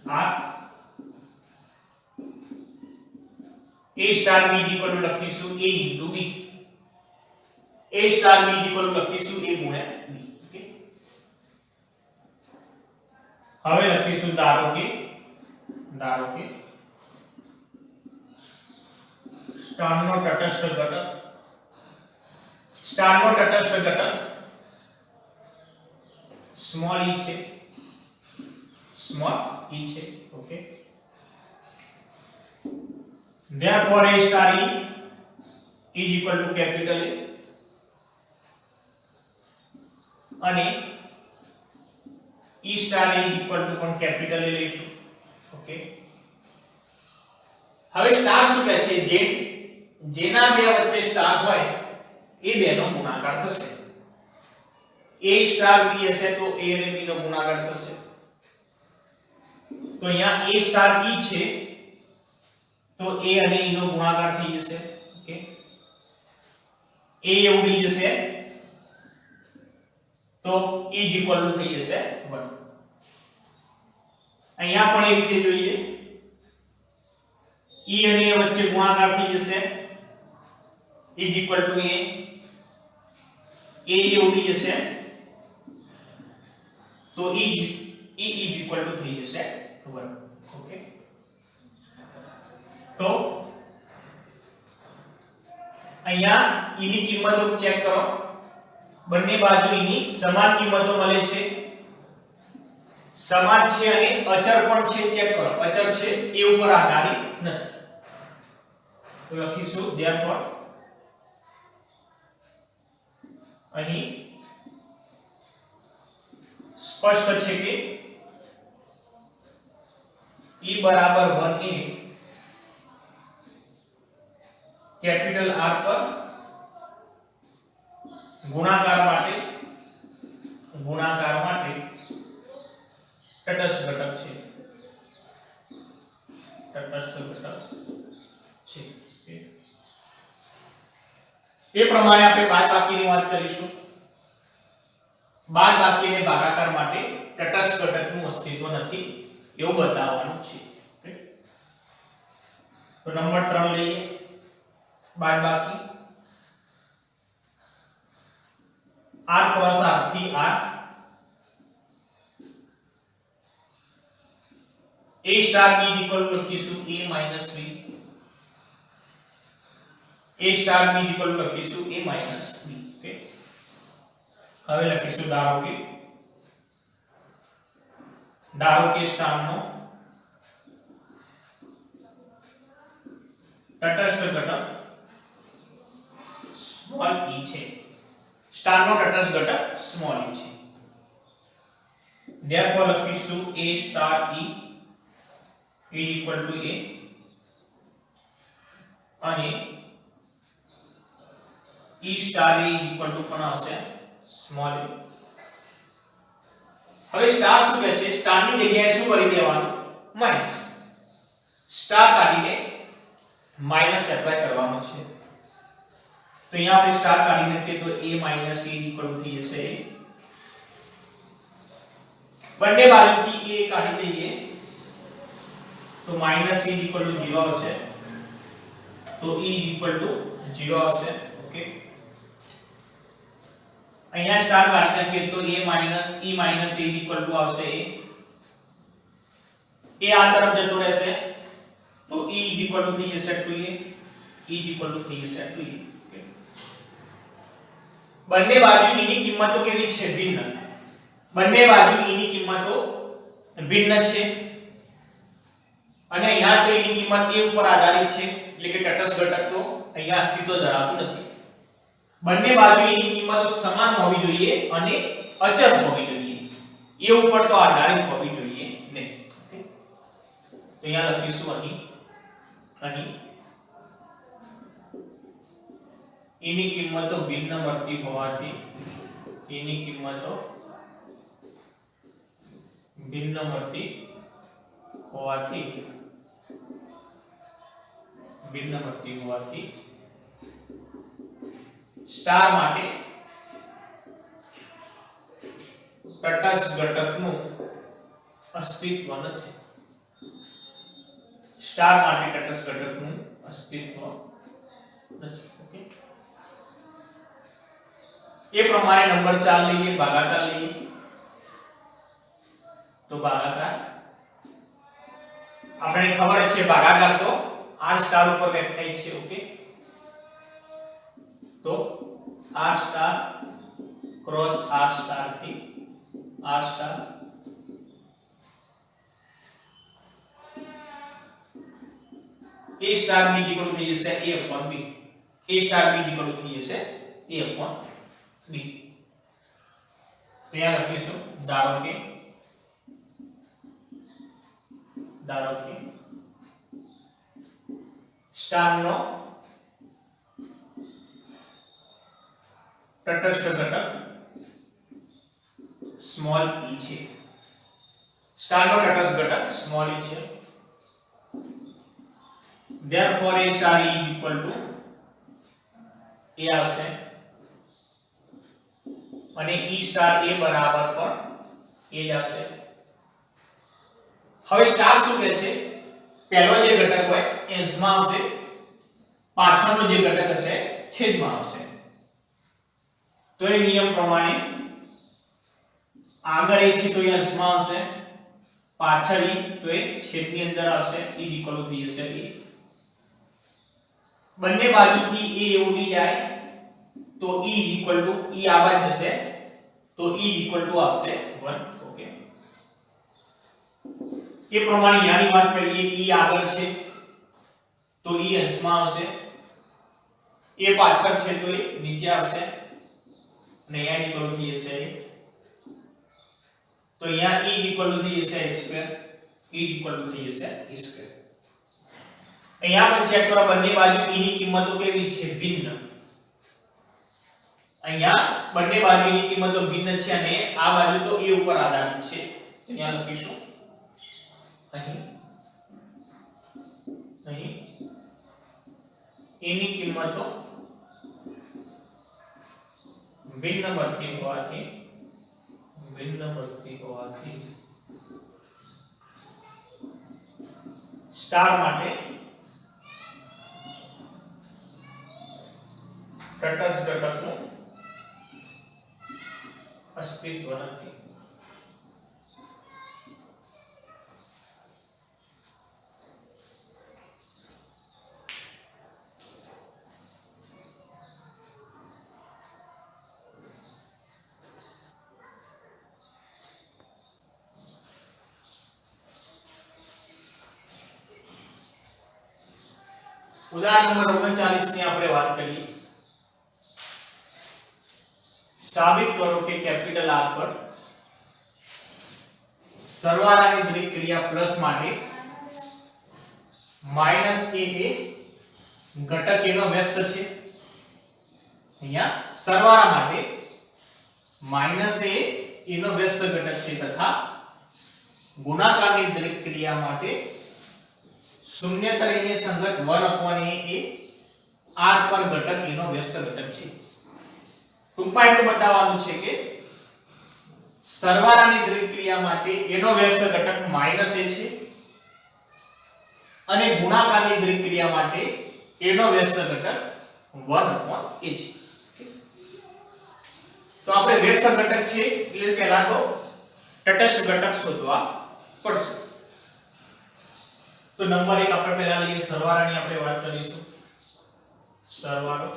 r a star b equal to લખીશું a into b a star b equal to લખીશું a ગુણ્યા b ઓકે હવે લખીશું ધારો કે સ્ટારનો તટસ્થ ઘટક સ્મોલ e છે okay therefore a star e is equal to capital A અને e star e equal to પણ કેપિટલ A લઈશું ઓકે હવે સ્ટાર શું કહે છે જેના બે વચ્ચે સ્ટાર હોય એ બેનો ગુણાકાર થશે a સ્ટાર b હશે તો a અને b નો ગુણાકાર થશે તો અહીંયા a સ્ટાર e છે તો a અને e નો ગુણાકાર થઈ જશે ઓકે a ઉડી જશે તો e ઇક્વલ ટુ થઈ જશે 1 અહીંયા પણ એ રીતે જોઈએ e અને a વચ્ચે ગુણાકાર થઈ જશે e ઇક્વલ ટુ a ઉડી જશે તો e ઇક્વલ ટુ થઈ જશે 1 ઓકે તો અહીંયા e ની કિંમતો ચેક કરો બંને બાજુ e ની સમાન કિંમતો મળે છે સમાન છે અને અચળ પણ છે ચેક કરો અચળ છે એ ઉપર આધારિત નથી તો લખીશું therefore અહીં સ્પષ્ટ છે કે e બરાબર 1 એ કેપિટલ R પર ગુણાકાર માટે તટસ્થ ઘટક છે એ પ્રમાણે આપણે બાદબાકીની વાત કરીશું. બાદબાકીને ભાગાકાર માટે તટસ્થ ઘટકનું અસ્તિત્વ નથી એવું બતાવવાનું છે. તો નંબર 3 લઈએ. બાદબાકી r ક્રોસ r થી r a star b equal લખીશું a minus b, a star b equal લખીશું a માઈનસ b. ઓકે, હવે લખીશું ધારો કે સ્ટારનો તટસ્થ ઘટક સ્મોલ e છે. સ્ટારનો તટસ્થ ઘટક સ્મોલ e છે. therefore લખીશું a star e equal to a અને e star a equal to પણ આવશે સ્મોલ a. હવે સ્ટાર શું કહે છે? સ્ટારની જગ્યાએ શું કરી દેવાનું? માઈનસ. સ્ટાર કાઢીને માઈનસ એપ્લાય કરવાનું છે. તો અહીંયા આપણે સ્ટાર કાઢી નાખીએ તો a માઈનસ a ઇક્વલ થઈ જશે. બંને બાજુથી a કાઢી દઈએ તો માઈનસ e ઇક્વલ ટુ 0 આવશે. તો e ઇક્વલ ટુ 0 આવશે. ઓકે, અહીંયા સ્ટાર કાઢી નાખીએ તો a minus e minus a equal to આવશે a આ તરફ જતો રહેશે તો e ઇક્વલ ટુ થઈ જશે 2a, e ઇક્વલ ટુ થઈ જશે 2a. ઓકે, બંને બાજુ e ની કિંમતો કેવી છે? ભિન્ન. બંને બાજુ e ની કિંમતો ભિન્ન છે અને અહીંયા તો એની કિંમત a ઉપર આધારિત છે એટલે કે તટસ્થ ઘટક તો અહીંયા અસ્તિત્વ ધરાવતું નથી. બંને બાજુ એની કિંમતો સમાન હોવી જોઈએ અને અચળ હોવી જોઈએ. a ઉપર તો આધારિત હોવી જોઈએ નહીં. ઓકે, તો અહીંયા લખીશું અહીં એની કિંમતો ભિન્ન મળતી હોવાથી એની કિંમતો ભિન્ન મળતી હોવાથી સ્ટાર માટે તટસ્થ ઘટકનું અસ્તિત્વ નથી. સ્ટાર માટે તટસ્થ ઘટકનું અસ્તિત્વ નથી. ઓકે, એ પ્રમાણે નંબર 4 લઈએ. ભાગાકાર લઈએ. તો ભાગાકાર આપણે ખબર છે ભાગાકાર તો r સ્ટાર ઉપર વ્યાખ્યાયિત છે. ઓકે, તો r star cross r star થી r star a star b equal થઈ જશે a upon b, a star b equal થઈ જશે a upon b. ત્યાં લખીશું ધારો કે સ્ટારનો તટસ્થ ઘટક સ્મોલ e છે. સ્ટારનો તટસ્થ ઘટક સ્મોલ e છે. therefore a star is equal to a આવશે અને e સ્ટાર a બરાબર પણ a જ આવશે. હવે સ્ટાર શું કહે છે? પહેલો જે ઘટક હોય એ અંશમાં આવશે, પાછળનો જે ઘટક હશે છેદમાં આવશે. તો એ નિયમ પ્રમાણે આગળ એક છે તો એ અંશમાં આવશે, પાછળ e તો એ છેદની અંદર આવશે. e ઇક્વલ થઈ જશે e. બંને બાજુથી a ઉડી જાય તો e ઇક્વલ ટુ e આ બાજુ જશે તો e ઇક્વલ ટુ આવશે 1. ઓકે, એ પ્રમાણે યાની વાત કરીએ e આગળ છે તો e અંશમાં આવશે, એ પાછળ છે તો એ નીચે આવશે અને અહીંયા ઇક્વલ થઈ જશે તો અહીંયા e ઇક્વલ થઈ જશે a સ્ક્વેર, e ઇક્વલ થઈ જશે a સ્ક્વેર. અહીંયા પણ ચેક કરો બંને બાજુ e ની કિંમતો કેવી છે? ભિન્ન. અહીંયા બંને બાજુ e ની કિંમતો ભિન્ન છે અને આ બાજુ તો a ઉપર આધારિત છે. અહીંયા લખીશું અહીં e ની કિંમતો ભિન્ન વર્તી હોવાથી સ્ટાર માટે તટસ્થ ઘટકનું અસ્તિત્વ નથી. ઉદાહરણ નંબર 39 ની આપણે વાત કરીએ. સાબિત કરો કે કેપિટલ R પર સરવાળાની દરેક ક્રિયા પ્લસ માટે માઈનસ a એ ઘટક એનો વ્યસ્ત છે. અહીંયા સરવાળા માટે માઈનસ a એનો વ્યસ્ત ઘટક છે તથા ગુણાકારની દરેક ક્રિયા માટે શૂન્યતરીને સંગત 1/a એ R પર ઘટક એનો વ્યસ્ત ઘટક છે. ટૂંકમાં એટલું બતાવવાનું છે કે સરવાળાની દરેક ક્રિયા માટે એનો વ્યસ્ત ઘટક માઈનસ a છે અને ગુણાકારની દરેક ક્રિયા માટે એનો વ્યસ્ત ઘટક 1/a છે. તો આપણે વ્યસ્ત ઘટક છે એટલે પહેલા તો તટસ્થ ઘટક શોધવા પડશે. તો નંબર 1 આપણે પહેલા લઈએ સરવાળાની આપણે વાત કરીશું. સરવાળો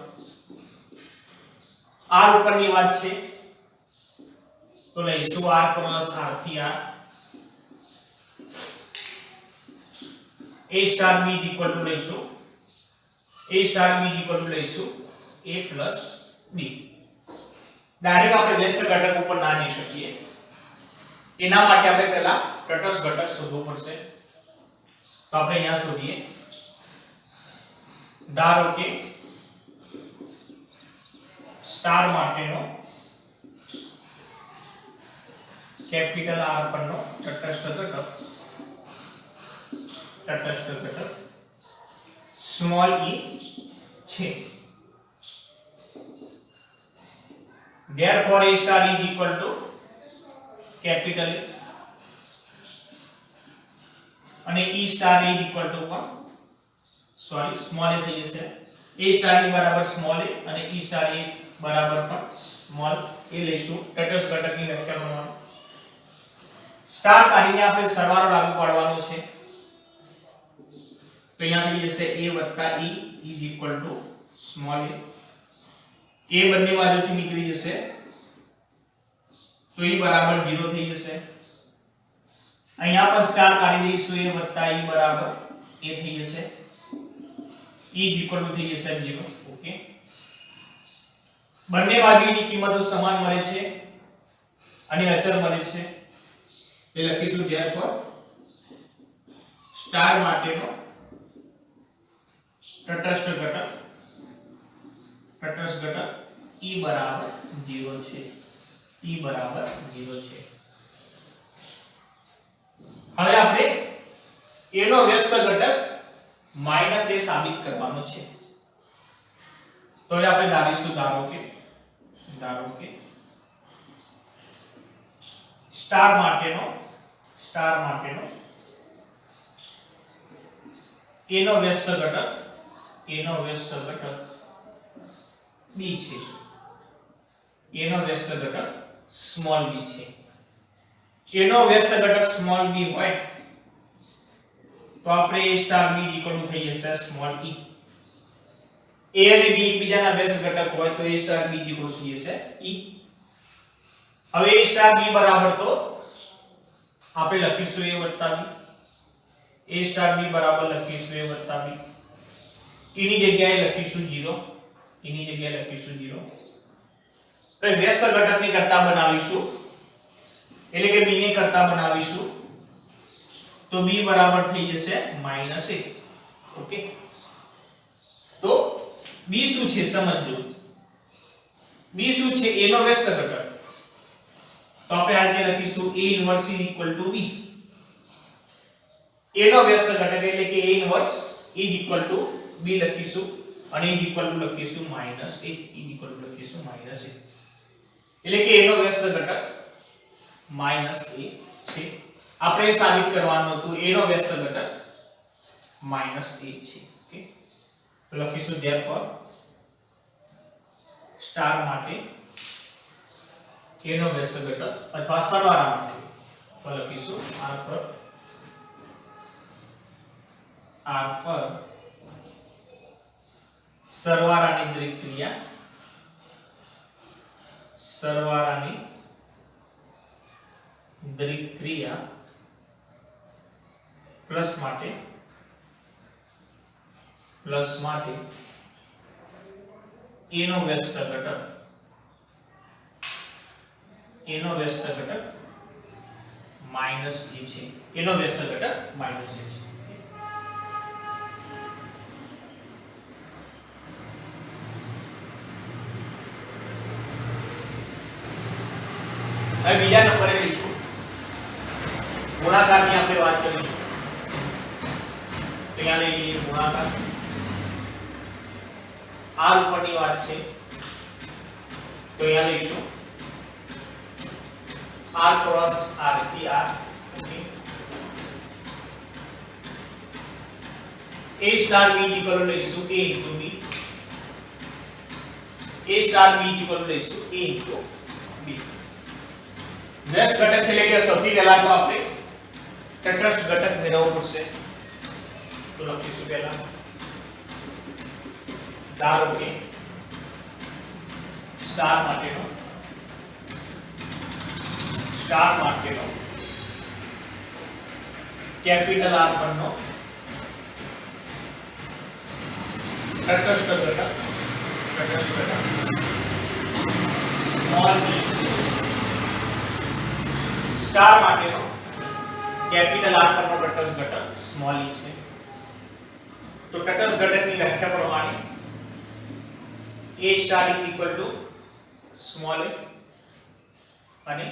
R ઉપરની વાત છે તો લઈશું R પ્લસ R થી R a star b equal to લઈશું a star b equal to લઈશું a પ્લસ b. ડાયરેક્ટ આપણે વ્યસ્ત ઘટક ઉપર ના જઈ શકીએ. એના માટે આપણે પહેલા તટસ્થ ઘટક શોધવું પડશે. તો આપણે અહીંયા શોધીએ. ધારો કે સ્ટાર માટેનો કેપિટલ R પરનો તટસ્થ ઘટક સ્મોલ e છે. therefore a star is equal to capital A અને e star is equal to small a થઈ જશે. a star ની બરાબર સ્મોલ a અને e star a બરાબર પણ સ્મોલ a લઈશું. તટસ્થ ઘટકની વ્યાખ્યા પ્રમાણે સ્ટાર કાઢીને આપણે સરવાળો લાગુ પાડવાનો છે. તો અહીંયા થઈ જશે a + e is equal to small a. a બંને બાજુથી નીકળી જશે તો e બરાબર 0 થઈ જશે. અહીંયા પણ સ્ટાર કાઢી દઈશું a + e બરાબર a થઈ જશે. e is equal to થઈ જશે 0. ઓકે, બંને બાજુની કિંમતો સમાન મળે છે અને અચળ મળે છે. એ લખીશું therefore સ્ટાર માટેનો તટસ્થ ઘટક e બરાબર 0 છે. e બરાબર 0 છે. હવે આપણે એનો વ્યસ્ત ઘટક માઈનસ a સાબિત કરવાનો છે. તો હવે આપણે ધારીશું ધારો કે સ્ટાર માટેનો એનો વ્યસ્ત ઘટક b છે. એનો વ્યસ્ત ઘટક સ્મોલ b છે. એનો વ્યસ્ત ઘટક સ્મોલ b હોય તો આપણે a star b equal to થઈ જશે સ્મોલ e. a અને b એકબીજાના વ્યસ્ત ઘટક હોય તો a star b equal to થઈ જશે e. હવે a સ્ટાર b બરાબર તો આપણે લખીશું a + b. a star b બરાબર લખીશું a + b. એની જગ્યાએ લખીશું 0. તો વ્યસ્ત ઘટકની કરતા બનાવીશું એટલે કે b ને કરતા બનાવીશું તો b બરાબર થઈ જશે -a. ઓકે, તો b શું છે સમજો. b શું છે? a નો વ્યસ્ત ઘટક. તો આપણે આ રીતે લખીશું a ઇન્વર્સ b. a નો વ્યસ્ત ઘટક એટલે કે a ઇન્વર્સ b લખીશું અને લખીશું -a. એટલે કે a નો વ્યસ્ત ઘટક -a છે. આપણે સાબિત કરવાનું હતું a નો વ્યસ્ત ઘટક -a છે. ઓકે, તો લખીશું therefore સ્ટાર માટે a નો વ્યસ્ત ઘટક અથવા સરવાળા માટે તો લખીશું r પર સરવાળાની દરેક ક્રિયા પ્લસ માટે a નો વ્યસ્ત ઘટક માઈનસ a છે. a નો વ્યસ્ત ઘટક માઈનસ a છે. હવે બીજા નંબરે લઈશું ગુણાકારની આપણે વાત કરીશું. તો અહીંયા લઈ લઈએ ગુણાકાર. r ઉપરની વાત છે તો અહીંયા લઈશું r ક્રોસ r થી r. Okay, a star b equal લઈશું a into b. a star b equal લઈશું a into b. વ્યસ્ત ઘટક છે એટલે કે સૌથી પહેલા તો આપણે તટસ્થ ઘટક મેળવવું પડશે. તો લખીશું પહેલા ધારો કે સ્ટાર માટેનો કેપિટલ R પરનો તટસ્થ ઘટક સ્મોલ e. સ્ટાર માટેનો કેપિટલ R પરનો તટસ્થ ઘટક સ્મોલ e છે. તો તટસ્થ ઘટકની વ્યાખ્યા પ્રમાણે a star equal to small a અને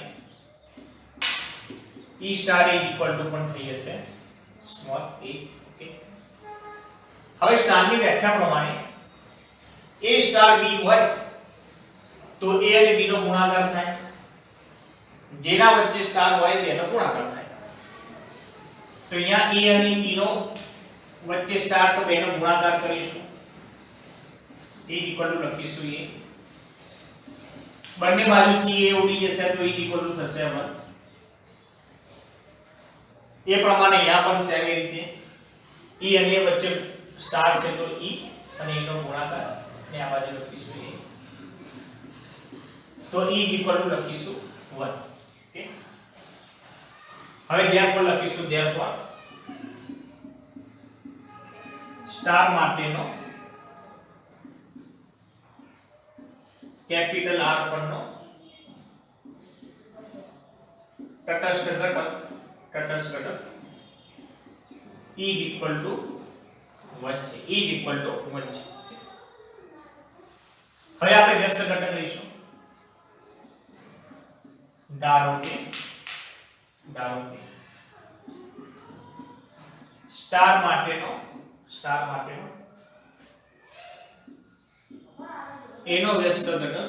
e સ્ટાર ઇક્વલ ટુ પણ થઈ જશે સ્મોલ a. ઓકે, હવે સ્ટારની વ્યાખ્યા પ્રમાણે a સ્ટાર b હોય તો a અને b નો ગુણાકાર થાય. જેના વચ્ચે સ્ટાર હોય તેનો ગુણાકાર થાય. તો અહીંયા a અને b નો વચ્ચે સ્ટાર તો બેનો ગુણાકાર કરીશું. a ઇક્વલ ટુ લખીશું a. બંને બાજુથી a ઉડી જશે તો e ઇક્વલ ટુ થશે 1. એ પ્રમાણે અહીંયા પણ સેમ એ રીતે e અને a વચ્ચે સ્ટાર છે તો e અને e નો ગુણાકાર અને આ બાજુ લખીશું a. તો e ઇક્વલ ટુ લખીશું 1. ઓકે, હવે therefore લખીશું therefore સ્ટાર માટેનો કેપિટલ R પરનો તટસ્થ ઘટક e ઇક્વલ ટુ 1 છે. e ઇક્વલ ટુ 1 છે. હવે આપણે વ્યસ્ત ઘટક લઈશું. ધારો કે સ્ટાર માટેનો a નો વ્યસ્ત ઘટક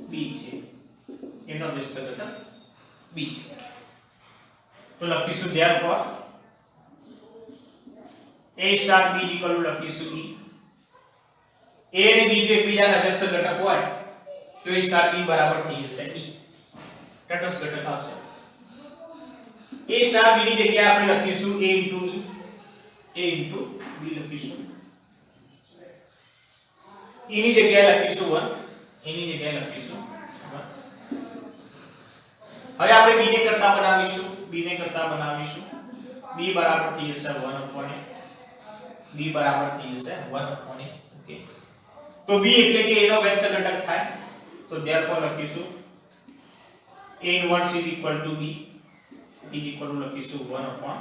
b છે. a નો વ્યસ્ત ઘટક b છે. તો લખીશું therefore a star b equal to લખીશું e. a અને b જો એકબીજાના વ્યસ્ત ઘટક હોય તો a સ્ટાર b બરાબર થઈ જશે e. તટસ્થ ઘટક આવશે. a સ્ટાર b ની જગ્યાએ આપણે લખીશું a into b લખીશું. e ની જગ્યાએ લખીશું 1. હવે આપણે b ને કરતા બનાવીશું. b બરાબર થઈ જશે 1 upon a. ઓકે, તો b એટલે કે a નો વ્યસ્ત ઘટક થાય. તો therefore લખીશું a inverse is equal to b is equal to લખીશું 1 upon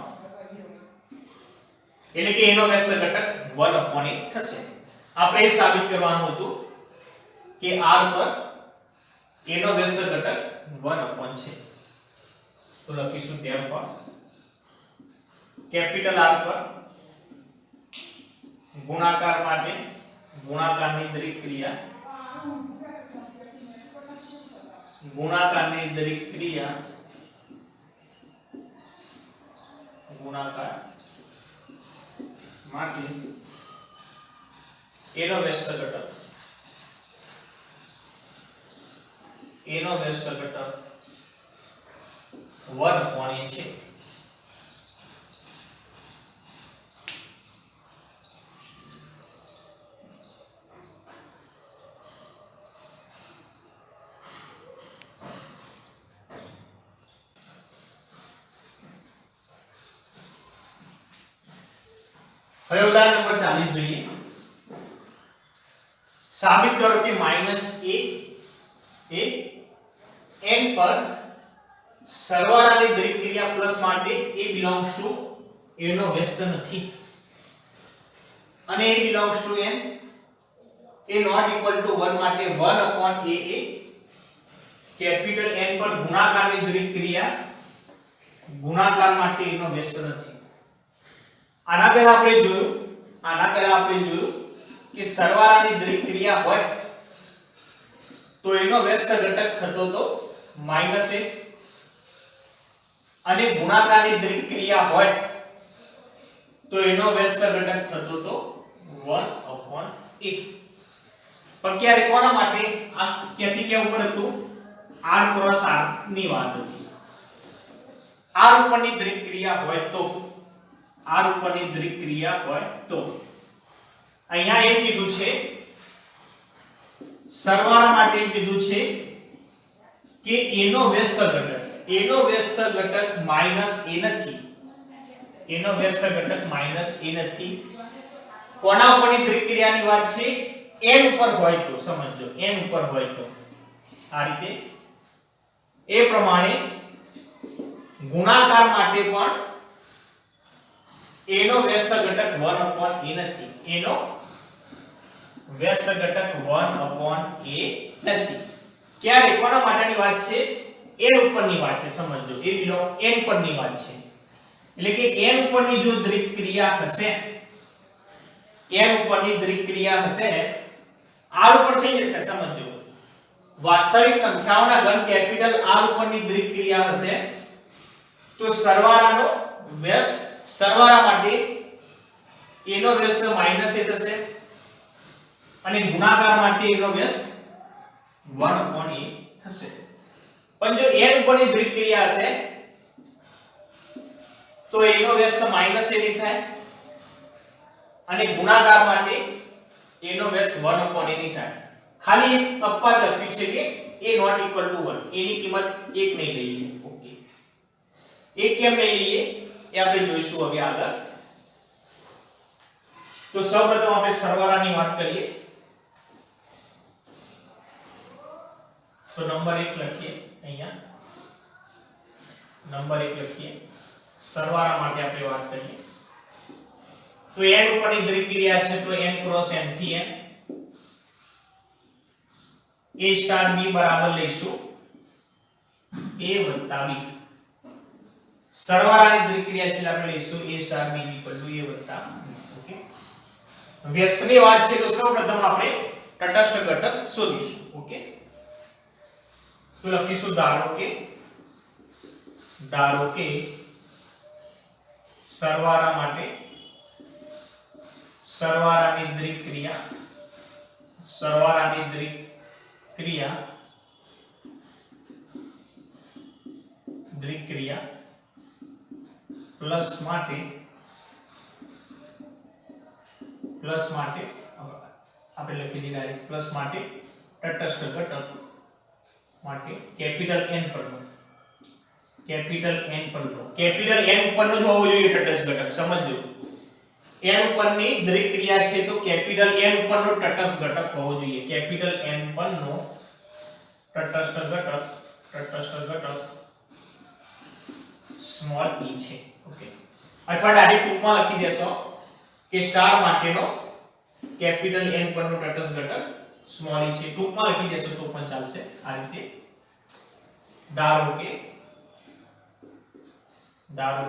એટલે કે a નો વ્યસ્ત ઘટક 1 upon a થશે. આપણે એ સાબિત કરવાનું હતું કે r પર a નો વ્યસ્ત ઘટક 1 upon છે. તો લખીશું therefore કેપિટલ R પર ગુણાકાર માટે ગુણાકારની દરેક ક્રિયા ગુણાકારની દરેક ક્રિયા ગુણાકાર માટે એનો વ્યસ્ત ઘટક વર્ગ કોણીય છે. હવે ઉદાહરણ નંબર 40 જોઈએ. સાબિત કરો કે -a એ n પર સરવાળાની દરેક ક્રિયા પ્લસ માટે a belongs to a નો વ્યસ્ત નથી અને a belongs to n a not equal to 1 માટે 1 upon a A capital n પર ગુણાકારની દરેક ક્રિયા ગુણાકાર માટે a નો વ્યસ્ત નથી. આના પહેલા આપણે જોયું કે સરવાળાની દરેક ક્રિયા હોય તો એનો વ્યસ્ત ઘટક થતો તો -1 અને ગુણાકારની દરેક ક્રિયા હોય તો એનો વ્યસ્ત ઘટક થતો તો 1/a. પણ ક્યારે કોના માટે? આ ક્યાંથી ક્યાં ઉપર હતું? r ક્રોસ r ની વાત હતી. r ઉપરની દરેક ક્રિયા હોય તો અહીંયા એમ કીધું છે સરવાળા માટે એમ કીધું છે કે એનો વ્યસ્ત ઘટક -a નથી. કોના ઉપરની દરેક ક્રિયાની વાત છે? n ઉપર હોય તો. સમજો, n ઉપર હોય તો આ રીતે. એ પ્રમાણે ગુણાકાર માટે પણ a નો વ્યસ્ત ઘટક 1/a નથી. એનો વ્યસ્ત ઘટક 1/a નથી. ક્યારે? કોના માટેની વાત છે? n ઉપરની વાત છે. સમજો, a બિલોંગ n પરની વાત છે. એટલે કે n ઉપરની જો દરેક ક્રિયા હશે r ઉપર થઈ જશે. સમજો, વાસ્તવિક સંખ્યાઓના ઘન કેપિટલ R ઉપરની દરેક ક્રિયા હશે તો સરવાળા માટે a નો વ્યસ્ત -a થશે અને ગુણાકાર માટે a નો વ્યસ્ત 1/a થશે. પણ જો n ઉપરની દરેક ક્રિયા હશે તો a નો વ્યસ્ત -a ની થાય અને ગુણાકાર માટે a નો વ્યસ્ત 1/a ની થાય. ખાલી એક અપવાદ લખ્યું છે કે a not equal to 1. a ની કિંમત 1 નહીં લઈએ. ઓકે, 1 કેમ નહીં લઈએ એ આપણે જોઈશું હવે આગળ. તો સૌપ્રથમ આપણે સરવાળાની વાત કરીએ. તો નંબર 1 લખીએ. અહીંયા નંબર 1 લખીએ. સરવાળા માટે આપણે વાત કરીએ. તો n ઉપરની દરેક ક્રિયા છે તો n ક્રોસ n થી n a સ્ટાર b બરાબર લઈશું a વત્તા b. સરવાળાની દરેક ક્રિયા છે આપણે લઈશું a સ્ટાર b a વત્તા b. ઓકે, વ્યસ્તની વાત છે તો સૌપ્રથમ આપણે તટસ્થ ઘટક શોધીશું. ઓકે, તો લખીશું ધારો કે સરવાળા માટે સરવાળાની દરેક ક્રિયા પ્લસ માટે આપણે લખી દીધું ડાયરેક્ટ પ્લસ માટે તટસ્થ ઘટક માટે કેપિટલ N પરનો કેપિટલ N ઉપરનો જ હોવો જોઈએ તટસ્થ ઘટક. સમજો, n ઉપરની દરેક ક્રિયા છે તો કેપિટલ N ઉપરનો તટસ્થ ઘટક હોવો જોઈએ. કેપિટલ N પરનો તટસ્થ ઘટક સ્મોલ e છે. ઓકે, અથવા ડાયરેક્ટ ટૂંકમાં લખી દેશો કે સ્ટાર માટેનો કેપિટલ N પરનો તટસ્થ ઘટક સ્મોલ e છે. ટૂંકમાં લખી દેશો તો પણ ચાલશે. આ રીતે ધારો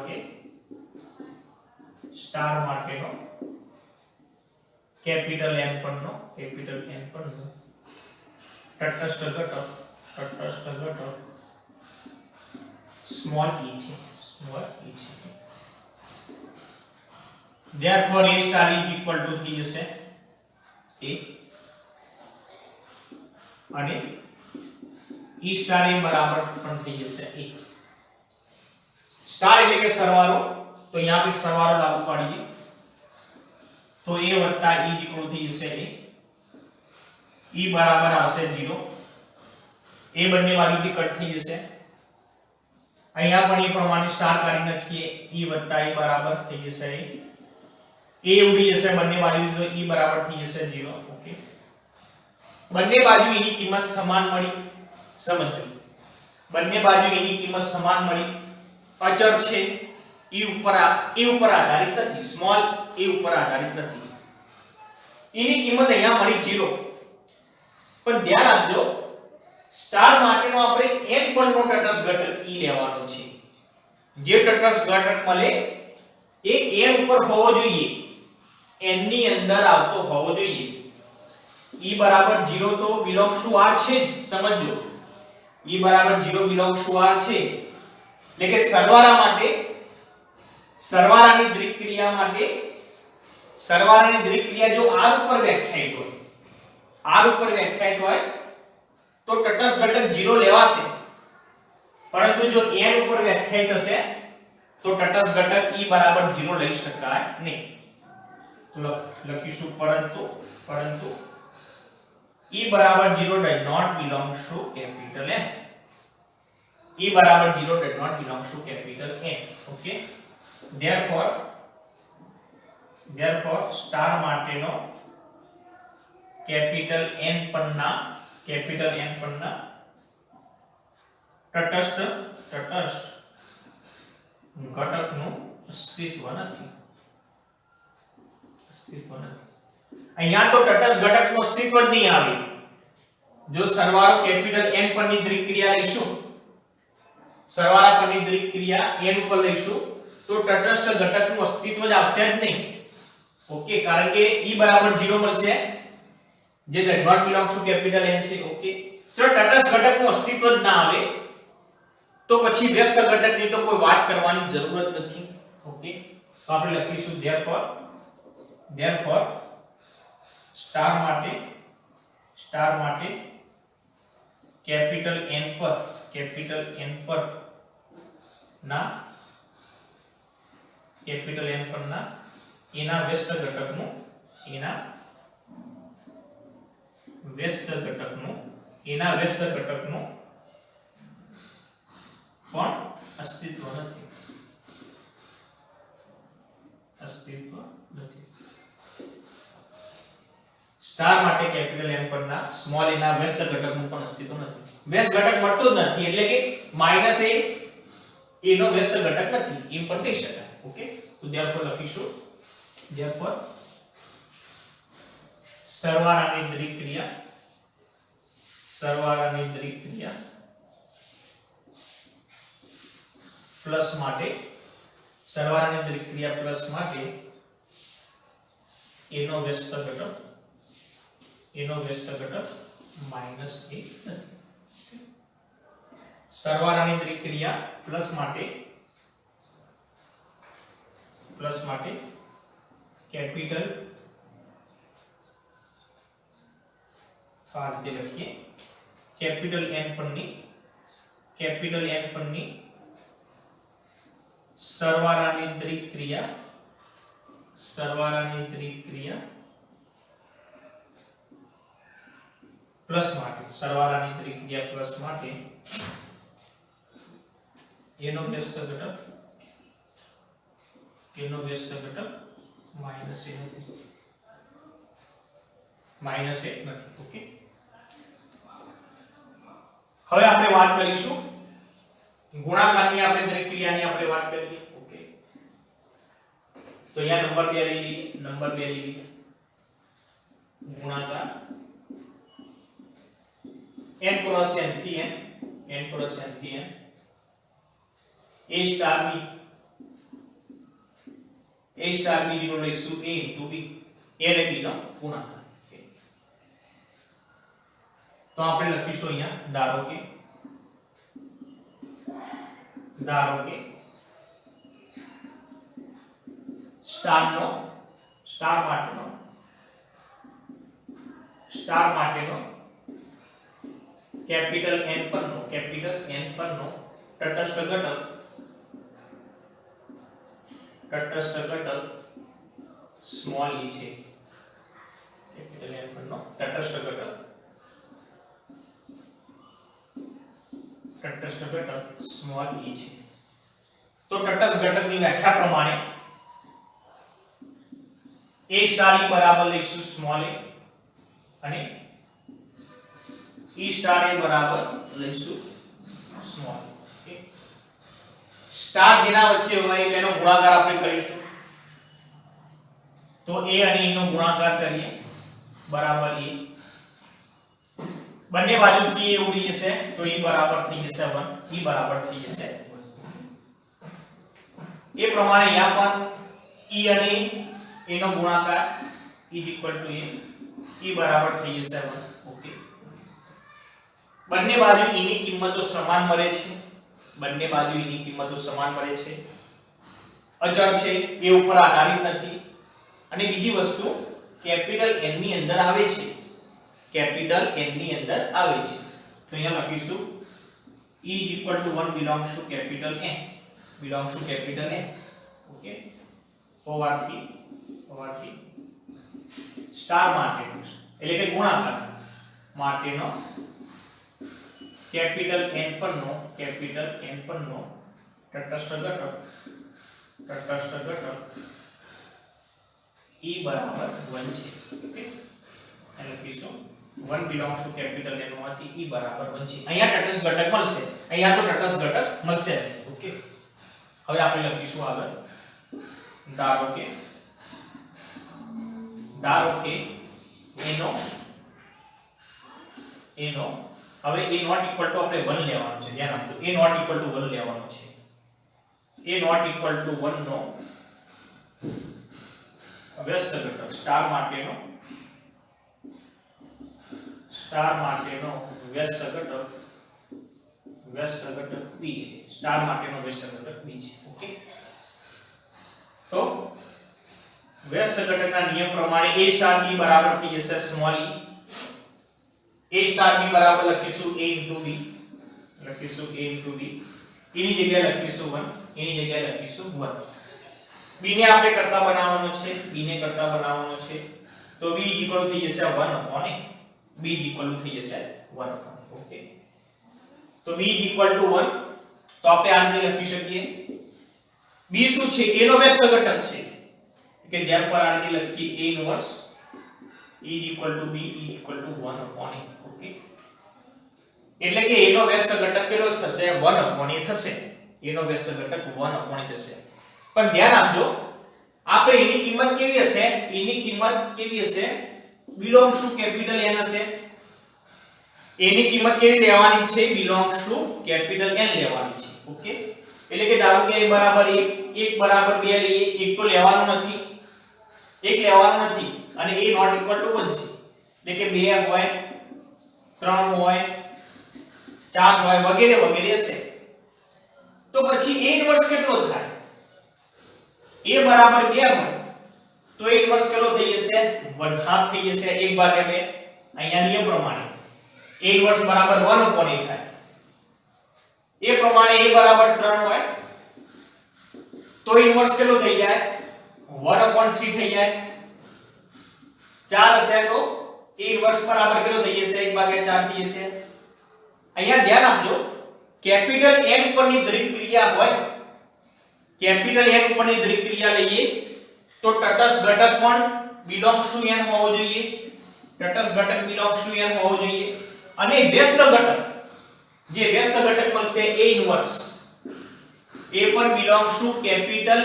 કે સ્ટાર માટેનો કેપિટલ N પરનો તટસ્થ ઘટક સ્મોલ e છે, સ્મોલ e છે. therefore a star is equal to થઈ જશે a અને e સ્ટાર એ બરાબર પણ થઈ જશે a. સ્ટાર એટલે કે સરવાળો, તો અહીંયા पे સરવાળો લાગુ પાડીએ તો a વત્તા e ઇક્વલ થઈ જશે a. e બરાબર આવશે 0. a બંને બાજુથી કટ થઈ જશે. અહીંયા પણ એ પ્રમાણે સ્ટાર કાઢી નાખીએ, e વત્તા e બરાબર થઈ જશે a. a ઉડી જશે બંને બાજુથી તો e બરાબર થઈ જશે 0. ઓકે, બંને બાજુ e ની કિંમત સમાન મળી. સમજો, બંને બાજુ e ની કિંમત સમાન મળી. અચળ છે, e ઉપર આધારિત નથી, સ્મોલ a ઉપર આધારિત નથી. e ની કિંમત અહીંયા મળી 0. પણ ધ્યાન આપજો, સ્ટાર માટેનો આપણે n પરનો તટસ્થ ઘટક e લેવાનો છે. જે તટસ્થ ઘટક મળે એ n ઉપર હોવો જોઈએ, n ની અંદર આવતો હોવો જોઈએ. e બરાબર 0 તો belongs to r છે જ. સમજો, e બરાબર 0 belongs to r છે, એટલે કે સરવાળા માટે, સરવાળાની દ્વિક ક્રિયા માટે, સરવાળાની દ્વિક ક્રિયા જો r ઉપર વ્યાખ્યાયિત હોય, r ઉપર વ્યાખ્યાયિત હોય તો તટસ્થ ઘટક 0 લેવાશે. પરંતુ જો n ઉપર વ્યાખ્યાયિત હશે તો તટસ્થ ઘટક e બરાબર 0 લઈ શકાય નહીં. લખીશું પરંતુ e બરાબર 0 does not belong to capital N. e બરાબર 0 does not belong to capital N. Okay, therefore star માટેનો કેપિટલ N પરના તટસ્થ ઘટકનું અસ્તિત્વ નથી. અહીંયા તો તટસ્થ ઘટકનું અસ્તિત્વ જ નહીં આવે. જો સરવાળો કેપિટલ N પરની દ્વિક ક્રિયા લઈશું, સરવાળા પરની દ્વિક ક્રિયા n ઉપર લઈશું તો તટસ્થ ઘટકનું અસ્તિત્વ જ આવશે જ નહીં. ઓકે, કારણ કે e બરાબર 0 મળશે, જે does not belong to capital N છે. ઓકે, જો તટસ્થ ઘટકનું અસ્તિત્વ જ ના આવે તો પછી વ્યસ્ત ઘટકની તો કોઈ વાત કરવાની જરૂર જ નથી. ઓકે, તો આપણે લખીશું therefore સ્ટાર માટે કેપિટલ N પર ના એના વ્યસ્ત ઘટકનું પણ અસ્તિત્વ નથી. સ્ટાર માટે કેપિટલ N પરના સ્મોલ a ના વ્યસ્ત ઘટકનું પણ અસ્તિત્વ નથી. વ્યસ્ત ઘટક મળતો જ નથી, એટલે કે માઈનસ a નો વ્યસ્ત ઘટક નથી એમ પણ કહી શકાય. ઓકે, તો therefore લખીશું સરવાળાની દ્વિક ક્રિયા પ્લસ માટે, સરવાળાની દ્વિક ક્રિયા પ્લસ માટે a નો વ્યસ્ત ઘટક માઈનસ a નથી. સરવાળાની દ્વિક ક્રિયા પ્લસ માટે કેપિટલ આ રીતે લખીએ, કેપિટલ N પરની સરવાળાની દ્વિક ક્રિયા પ્લસ માટે એનો વ્યસ્ત ઘટક માઈનસ a નથી. ઓકે, હવે આપણે વાત કરીશું ગુણાકારની. આપણે દ્વિક ક્રિયાની આપણે વાત કરીએ. ઓકે, તો અહીંયા નંબર 2 લઈ લઈએ. ગુણાકાર n plus n થી n a સ્ટાર b નો લઈશું a into b, a અને b નો ગુણાકાર. તો આપણે લખીશું અહીંયા ધારો કે સ્ટાર માટેનો કેપિટલ N પરનો તટસ્થ ઘટક સ્મોલ e છે. કેપિટલ N પરનો તટસ્થ ઘટક સ્મોલ e છે. તો તટસ્થ ઘટકની વ્યાખ્યા પ્રમાણે a સ્ટાર e બરાબર લઈશું સ્મોલ a અને e સ્ટાર a બરાબર લઈશું સ્મોલ a. સ્ટાર જેના વચ્ચે હોય તેનો ગુણાકાર આપણે કરીશું. તો a અને e નો ગુણાકાર કરીએ બરાબર e. બંને બાજુથી a ઉડી જશે તો e બરાબર થઈ જશે 1. e બરાબર થઈ જશે 1. એ પ્રમાણે અહીંયા પણ e અને a નો ગુણાકાર e બરાબર થઈ જશે 1. ઓકે. બંને બાજુ e ની કિંમતો સમાન મળે છે. અચળ છે એ ઉપર આધારિત નથી. અને બીજી વસ્તુ કેપિટલ N ની અંદર આવે છે. તો અહીંયા લખીશું e 1 belongs to capital N. Okay. હોવાથી સ્ટાર માટેનો એટલે કે ગુણાકાર માટેનો કેપિટલ N પરનો તટસ્થ ઘટક e બરાબર 1 છે. ઓકે. એટલે લખીશું 1 belongs to capital N માંથી e બરાબર 1 છે. અહીંયા તટસ્થ ઘટક મળશે, અહીંયા તો તટસ્થ ઘટક મળશે. ઓકે. હવે આપણે લખીશું આગળ ધારો કે એનો હવે a નોટ ઇક્વલ ટુ આપણે 1 લેવાનું છે. ધ્યાન આપજો, a નોટ ઇક્વલ ટુ 1 લેવાનું છે. a નોટ ઇક્વલ ટુ 1 નો વ્યસ્ત ઘટક સ્ટાર માટેનો વ્યસ્ત ઘટક b છે. સ્ટાર માટેનો વ્યસ્ત ઘટક b છે. ઓકે. તો વ્યસ્ત ઘટકના નિયમ પ્રમાણે a સ્ટાર b બરાબર થઈ જશે small e. a star b બરાબર લખીશું a into b. એની જગ્યાએ લખીશું 1. b ને આપણે કરતા બનાવવાનો છે. તો b ઇક્વલ થઈ જશે 1 upon a. ઓકે. તો b ઇક્વલ ટુ 1 તો આપણે આ રીતે લખી શકીએ. b શું છે? a નો વ્યસ્ત ઘટક છે. કે ધ્યાન પર આ રીતે લખીએ a inverse e equal to b equal to 1 upon a. Okay. એટલે કે a નો વ્યસ્ત ઘટક કેટલો થશે? 1 upon a થશે. a નો વ્યસ્ત ઘટક 1 upon a થશે. પણ ધ્યાન આપજો, આપણે એની કિંમત કેવી હશે? belongs to capital N હશે. એની કિંમત કેવી લેવાની છે? belongs to capital N લેવાની છે. ઓકે. એટલે કે ધારો કે a બરાબર 1 બરાબર 2 લઈએ, 1 તો લેવાનું નથી અને a નોટ ઇક્વલ ટુ 1 છે. એટલે કે 2 હોય 3 હોય 4 હોય વગેરે હશે. તો પછી a ઇન્વર્સ કેટલો થાય? a બરાબર 2 હોય તો a ઇન્વર્સ કેટલો થઈ જશે? 1/2 થઈ જશે. 1/2. અહીંયા નિયમ પ્રમાણે a ઇન્વર્સ બરાબર 1 upon a થાય. એ પ્રમાણે a બરાબર 3 હોય તો ઇન્વર્સ કેટલો થઈ જાય? 1 upon 3 થઈ જાય. 4 હશે તો a ઇન્વર્સ બરાબર કેટલો થઈ જશે? 1/4 થઈ જશે. અહીંયા ધ્યાન આપજો, કેપિટલ N ઉપરની દરેક ક્રિયા હોય, કેપિટલ N ઉપરની દરેક ક્રિયા લઈએ તો તટસ્થ ઘટક પણ belongs to N હોવો જોઈએ. અને વ્યસ્ત ઘટક મળશે a ઇન્વર્સ, એ પણ belongs to કેપિટલ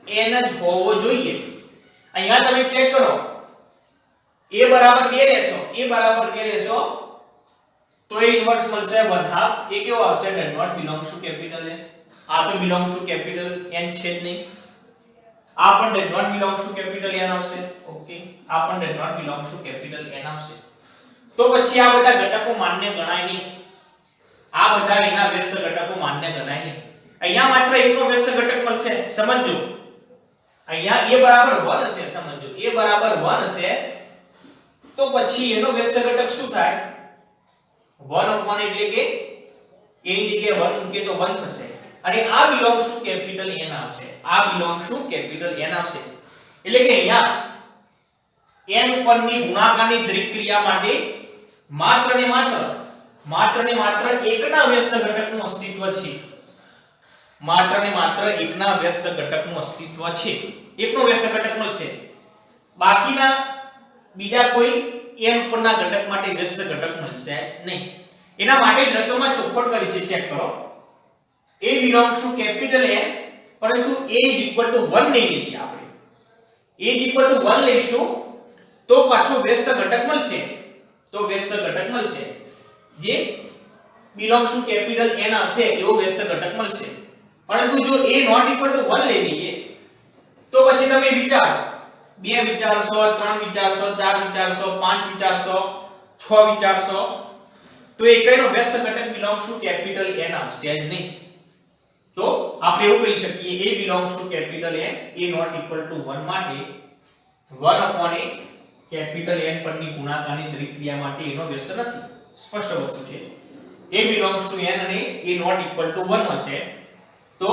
N જ હોવો જોઈએ. અહીંયા તમે ચેક કરો, a બરાબર 2 લેશો તો a ઇન્વર્સ મળશે 1/2. એ કેવો આવશે? does not belongs to capital N. આ તો belongs to capital N છે જ નહીં. આ પણ does not belongs to capital N આવશે. ઓકે. આ પણ does not belongs to capital N આવશે. તો પછી આ બધા ઘટકો માન્ય ગણાય નહીં, આ બધા એના વ્યસ્ત ઘટકો માન્ય ગણાય નહીં. અહીંયા માત્ર એકનો વ્યસ્ત ઘટક મળશે. સમજો અહીંયા a બરાબર 1 હશે, સમજો a બરાબર 1 હશે તો પછી એનો વ્યસ્ત ઘટક શું થાય? 1 upon એટલે કે એની જગ્યાએ 1 મૂકે તો 1 થશે અને આ બિલોંગ્સ ટુ કેપિટલ n આવશે. આ બિલોંગ્સ ટુ કેપિટલ n આવશે. એટલે કે અહીંયા n પરની ગુણાકારની દ્વિક ક્રિયા માટે માત્ર ને માત્ર એકના વ્યસ્ત ઘટકનું અસ્તિત્વ છે. માત્ર ને માત્ર એકના વ્યસ્ત ઘટકનું અસ્તિત્વ છે. એકનો વ્યસ્ત ઘટક મળશે. બાકીના બીજા કોઈ n પરના ઘટક માટે વ્યસ્ત ઘટક મળશે નહીં. એના માટે જ રકમમાં ચોખવટ કરી છે, ચેક કરો. a belongs to capital N પરંતુ a is equal to 1 નહીં લઈએ આપણે. a is equal to 1 લઈશું તો પાછો વ્યસ્ત ઘટક મળશે. જે belongs to capital N આવશે એવો વ્યસ્ત ઘટક મળશે. પરંતુ જો a not equal to 1 લઈ લઈએ તો પછી તમે વિચારો, 2 વિચારશો, 3 વિચારશો, 4 વિચારશો, 5 વિચારશો, 6 વિચારશો તો એકનો વ્યસ્ત ઘટક belongs to capital N આવશે જ નહીં. તો આપણે એવું કહી શકીએ a belongs to capital N, a not equal to 1 માટે 1 upon a કેપિટલ N પરની ગુણાકારની દ્વિક ક્રિયા માટે એનો વ્યસ્ત નથી. સ્પષ્ટ વસ્તુ છે. a belongs to n અને a not equal to 1 હશે તો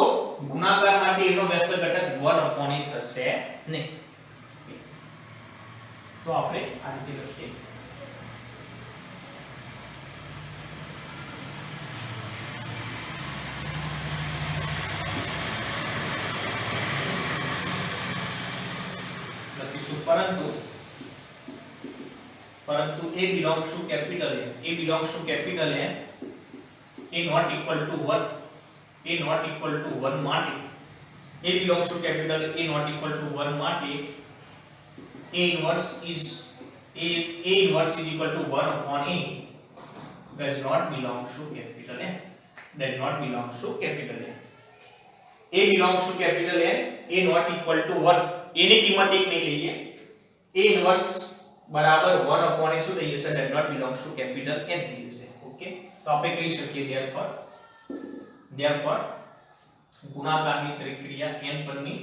ગુણાકાર માટે એનો વ્યસ્ત ઘટક 1 upon a થશે નહીં. તો આપણે આ રીતે લખીએ. પરંતુ a belongs to capital N, a belongs to capital N, a not equal to 1, a not equal to 1 માટે a belongs to capital A not equal to 1 માટે a inverse is equal to 1 upon a does not belong to capital N, does not belong to capital N. a belongs to capital N, a not equal to 1, a ની કિંમત 1 નહીં લઈએ. a inverse બરાબર 1 upon a શું થઈ જશે? does not belong to capital N થઈ જશે. ઓકે, તો આપણે કહી શકીએ therefore ગુણાકારની દ્વિક ક્રિયા n પરની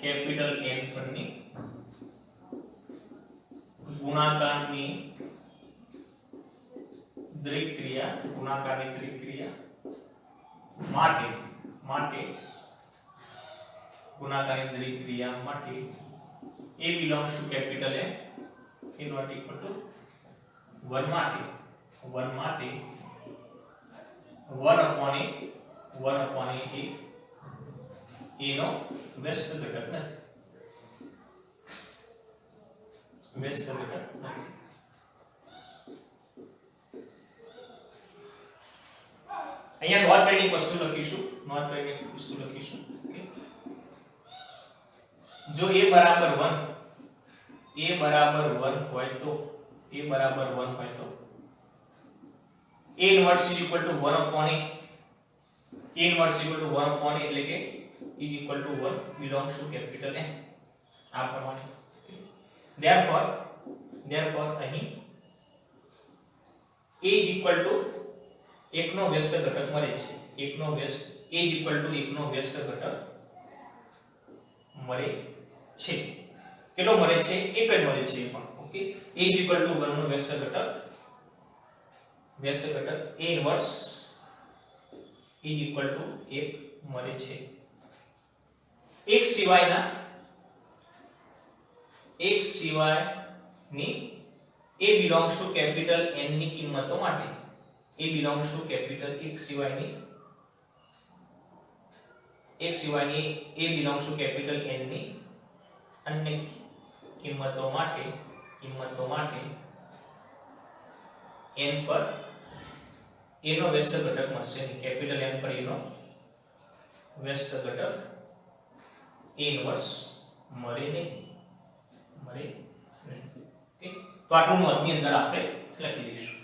કેપિટલ N પરની ગુણાકારની દ્વિક ક્રિયા માટે a belongs to capital N, a not equal to 1 માટે 1 upon a નો વ્યસ્ત ઘટક નથી. અહીંયા નોટ ટ્રેનિંગ વસ્તુ લખીશું. ઓકે, જો a બરાબર 1 હોય તો a inverse is equal to 1 upon a, એટલે કે is equal to 1 belongs to capital N આ પ્રમાણે. therefore અહીં a is equal to એકનો વ્યસ્ત ઘટક મળે છે. a is equal to એકનો વ્યસ્ત ઘટક મળે છે. કેટલો મળે છે? એક જ મળે છે પણ. Okay, a is equal to 1 નો વ્યસ્ત ઘટક a inverse is equal to 1 મળે છે. એક સિવાયની a belongs to capital N ની કિંમતો માટે a belongs to capital એક સિવાયની a belongs to capital N ની અન્ય કિંમતો માટે n પર a નો વ્યસ્ત ઘટક મળશે. કેપિટલ N પર a નો વ્યસ્ત ઘટક a ઇન્વર્સ મળે નહીં. ઓકે, તો આટલું નોંધની અંદર આપણે લખી દઈશું.